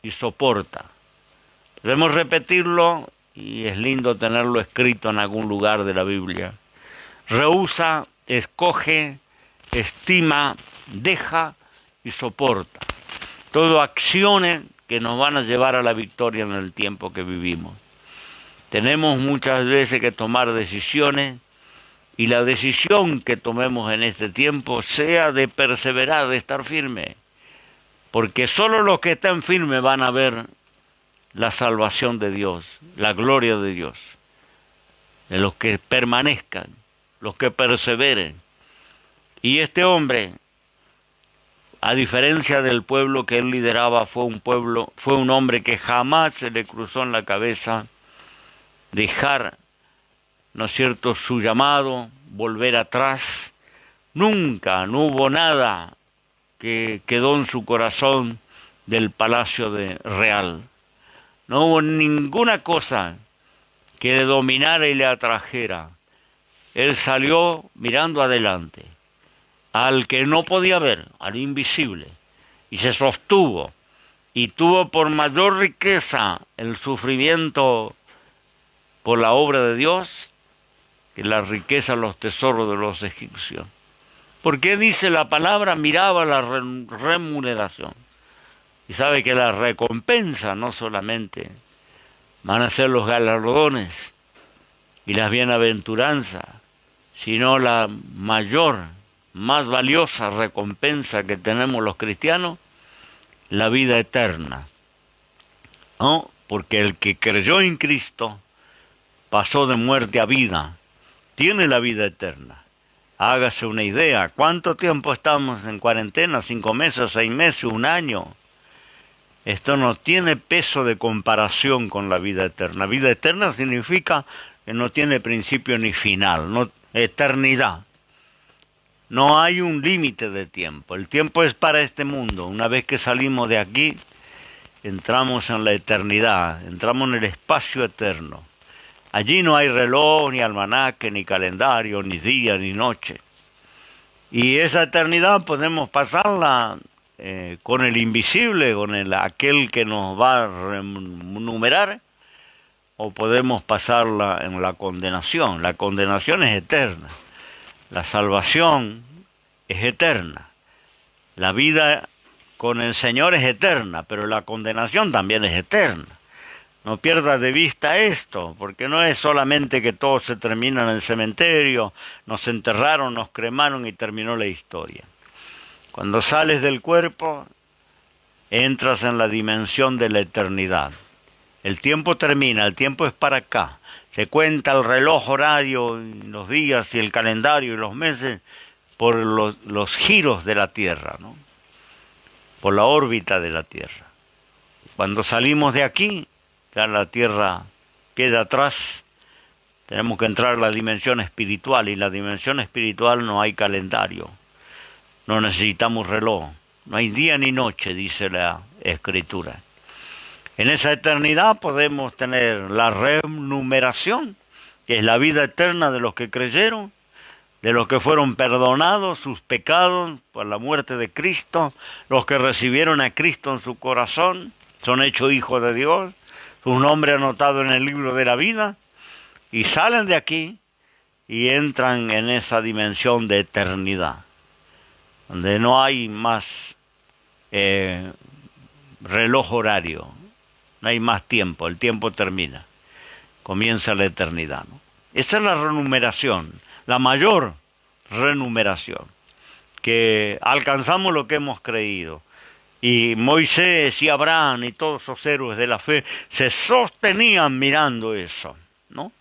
y soporta. Podemos repetirlo y es lindo tenerlo escrito en algún lugar de la Biblia. Rehúsa, escoge, estima, deja y soporta. Todo acciones que nos van a llevar a la victoria en el tiempo que vivimos. Tenemos muchas veces que tomar decisiones y la decisión que tomemos en este tiempo sea de perseverar, de estar firme, porque solo los que están firmes van a ver la salvación de Dios, la gloria de Dios, de los que permanezcan, los que perseveren. Y este hombre, a diferencia del pueblo que él lideraba, fue un hombre que jamás se le cruzó en la cabeza dejar, ¿no es cierto?, su llamado, volver atrás. Nunca, no hubo nada que quedó en su corazón del palacio real. No hubo ninguna cosa que le dominara y le atrajera. Él salió mirando adelante, al que no podía ver, al invisible, y se sostuvo, y tuvo por mayor riqueza el sufrimiento por la obra de Dios que la riqueza, los tesoros de los egipcios. ¿Por qué dice la palabra? Miraba la remuneración. Y sabe que la recompensa no solamente van a ser los galardones y las bienaventuranzas, sino la mayor, más valiosa recompensa que tenemos los cristianos, la vida eterna. ¿No? Porque el que creyó en Cristo pasó de muerte a vida, tiene la vida eterna. Hágase una idea, ¿cuánto tiempo estamos en cuarentena? 5 meses, 6 meses, 1 año. Esto no tiene peso de comparación con la vida eterna. Vida eterna significa que no tiene principio ni final, no, eternidad. No hay un límite de tiempo. El tiempo es para este mundo. Una vez que salimos de aquí, entramos en la eternidad, entramos en el espacio eterno. Allí no hay reloj, ni almanaque, ni calendario, ni día, ni noche. Y esa eternidad podemos pasarla con el invisible, con aquel que nos va a remunerar, o podemos pasarla en la condenación. La condenación es eterna. La salvación es eterna. La vida con el Señor es eterna, pero la condenación también es eterna. No pierdas de vista esto, porque no es solamente que todo se termina en el cementerio, nos enterraron, nos cremaron y terminó la historia. Cuando sales del cuerpo, entras en la dimensión de la eternidad. El tiempo termina, el tiempo es para acá. Se cuenta el reloj horario, los días y el calendario y los meses por los giros de la Tierra, ¿no? Por la órbita de la Tierra. Cuando salimos de aquí, ya la Tierra queda atrás, tenemos que entrar a la dimensión espiritual, y la dimensión espiritual no hay calendario, no necesitamos reloj, no hay día ni noche, dice la Escritura. En esa eternidad podemos tener la renumeración, que es la vida eterna de los que creyeron, de los que fueron perdonados sus pecados por la muerte de Cristo, los que recibieron a Cristo en su corazón, son hechos hijos de Dios, su nombre anotado en el libro de la vida, y salen de aquí y entran en esa dimensión de eternidad, donde no hay más reloj horario, no hay más tiempo, el tiempo termina, comienza la eternidad, ¿no? Esa es la renumeración, la mayor renumeración, que alcanzamos lo que hemos creído. Y Moisés y Abraham y todos esos héroes de la fe se sostenían mirando eso, ¿no?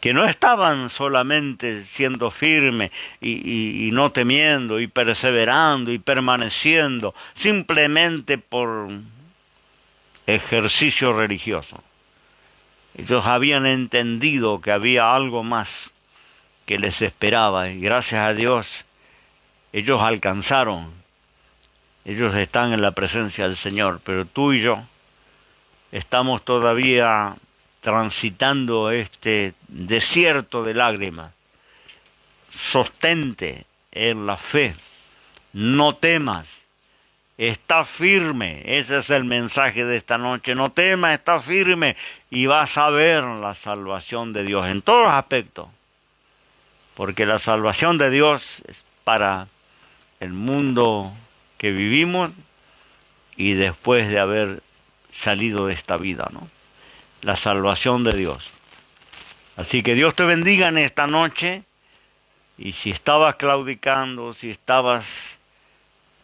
Que no estaban solamente siendo firmes y no temiendo y perseverando y permaneciendo simplemente por ejercicio religioso. Ellos habían entendido que había algo más que les esperaba, y gracias a Dios ellos alcanzaron. Ellos están en la presencia del Señor, pero tú y yo estamos todavía transitando este desierto de lágrimas. Sostente en la fe, no temas, está firme. Ese es el mensaje de esta noche. No temas, está firme y vas a ver la salvación de Dios en todos los aspectos. Porque la salvación de Dios es para el mundo que vivimos y después de haber salido de esta vida, ¿no? La salvación de Dios. Así que Dios te bendiga en esta noche, y si estabas claudicando, si estabas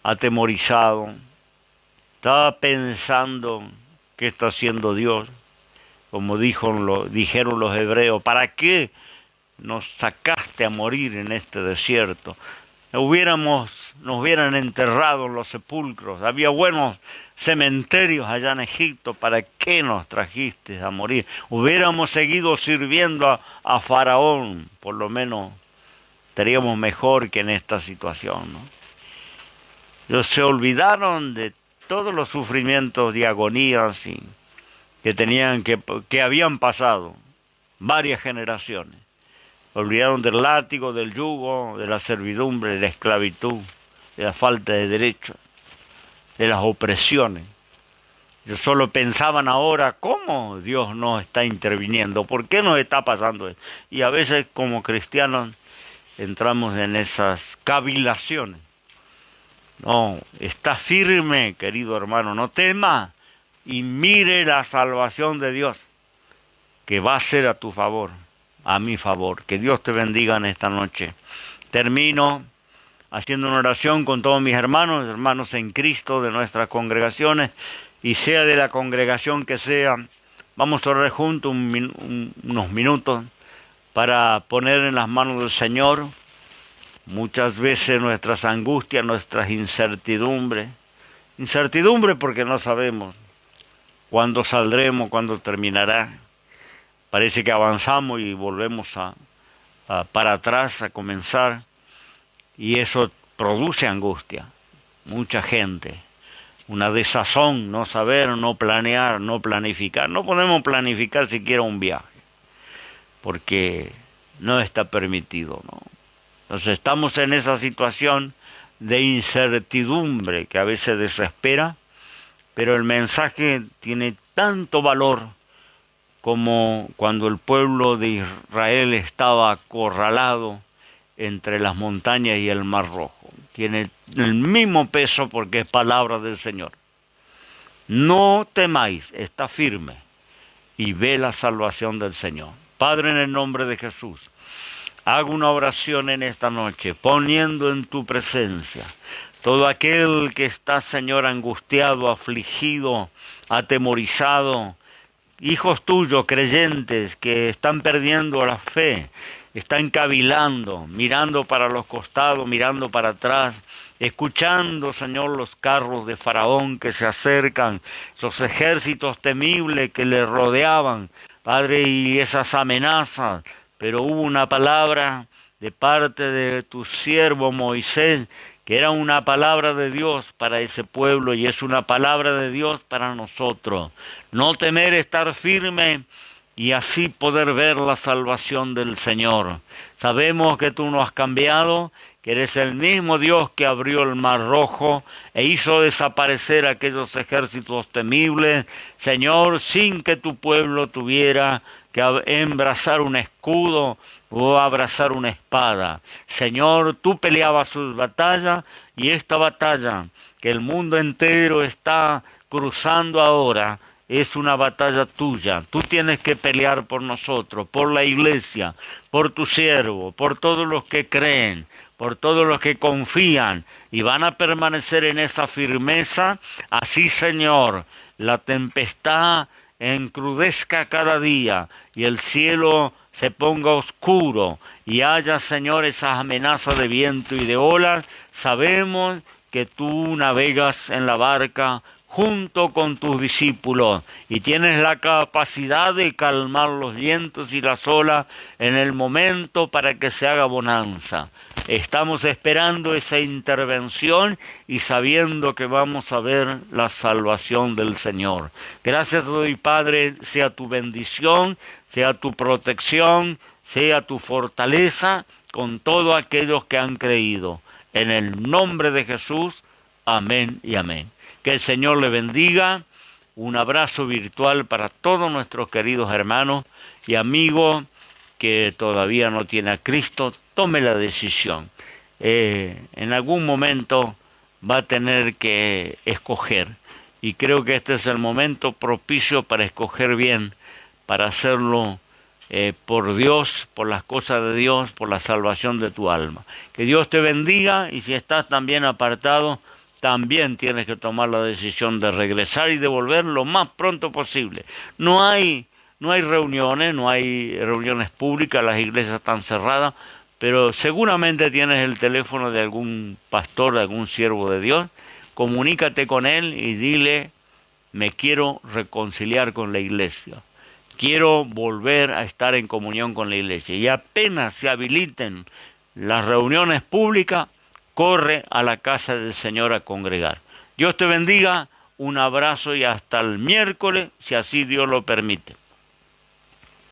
atemorizado, estaba pensando qué está haciendo Dios, como dijeron los hebreos, ¿para qué nos sacaste a morir en este desierto? Nos hubieran enterrado en los sepulcros. Había buenos cementerios allá en Egipto. ¿Para qué nos trajiste a morir? Hubiéramos seguido sirviendo a Faraón. Por lo menos estaríamos mejor que en esta situación, ¿no? Ellos se olvidaron de todos los sufrimientos y agonías que habían pasado varias generaciones. Olvidaron del látigo, del yugo, de la servidumbre, de la esclavitud, de la falta de derechos, de las opresiones. Ellos solo pensaban ahora, ¿cómo Dios no está interviniendo? ¿Por qué nos está pasando esto? Y a veces como cristianos entramos en esas cavilaciones. No, está firme, querido hermano, no tema y mire la salvación de Dios, que va a ser a tu favor, a mi favor. Que Dios te bendiga en esta noche. Termino haciendo una oración con todos mis hermanos en Cristo de nuestras congregaciones, y sea de la congregación que sea. Vamos a orar juntos unos minutos para poner en las manos del Señor muchas veces nuestras angustias, nuestras incertidumbres. Incertidumbre porque no sabemos cuándo saldremos, cuándo terminará. Parece que avanzamos y volvemos para atrás a comenzar, y eso produce angustia. Mucha gente, una desazón, no saber, no planear, no planificar. No podemos planificar siquiera un viaje, porque no está permitido, ¿no? Entonces estamos en esa situación de incertidumbre que a veces desespera, pero el mensaje tiene tanto valor como cuando el pueblo de Israel estaba acorralado entre las montañas y el Mar Rojo. Tiene el mismo peso porque es palabra del Señor. No temáis, está firme y ve la salvación del Señor. Padre, en el nombre de Jesús, hago una oración en esta noche, poniendo en tu presencia todo aquel que está, Señor, angustiado, afligido, atemorizado, hijos tuyos creyentes que están perdiendo la fe, están cavilando, mirando para los costados, mirando para atrás, escuchando, Señor, los carros de Faraón que se acercan, esos ejércitos temibles que le rodeaban, Padre, y esas amenazas. Pero hubo una palabra de parte de tu siervo Moisés, que era una palabra de Dios para ese pueblo y es una palabra de Dios para nosotros. No temer, estar firme y así poder ver la salvación del Señor. Sabemos que tú no has cambiado, que eres el mismo Dios que abrió el Mar Rojo e hizo desaparecer aquellos ejércitos temibles, Señor, sin que tu pueblo tuviera que embrazar un escudo o abrazar una espada. Señor, tú peleabas sus batallas y esta batalla que el mundo entero está cruzando ahora es una batalla tuya. Tú tienes que pelear por nosotros, por la iglesia, por tu siervo, por todos los que creen, por todos los que confían y van a permanecer en esa firmeza. Así, Señor, la tempestad encrudezca cada día y el cielo se ponga oscuro y haya, Señor, esas amenazas de viento y de olas. Sabemos que tú navegas en la barca junto con tus discípulos y tienes la capacidad de calmar los vientos y las olas en el momento para que se haga bonanza. Estamos esperando esa intervención y sabiendo que vamos a ver la salvación del Señor. Gracias te doy, Padre, sea tu bendición, sea tu protección, sea tu fortaleza con todos aquellos que han creído. En el nombre de Jesús, amén y amén. Que el Señor le bendiga. Un abrazo virtual para todos nuestros queridos hermanos y amigos que todavía no tiene a Cristo. Tome la decisión. En algún momento va a tener que escoger. Y creo que este es el momento propicio para escoger bien, para hacerlo por Dios, por las cosas de Dios, por la salvación de tu alma. Que Dios te bendiga y si estás también apartado, también tienes que tomar la decisión de regresar y de volver lo más pronto posible. No hay reuniones públicas, las iglesias están cerradas, pero seguramente tienes el teléfono de algún pastor, de algún siervo de Dios. Comunícate con él y dile, me quiero reconciliar con la iglesia. Quiero volver a estar en comunión con la iglesia. Y apenas se habiliten las reuniones públicas, corre a la casa del Señor a congregar. Dios te bendiga, un abrazo y hasta el miércoles, si así Dios lo permite.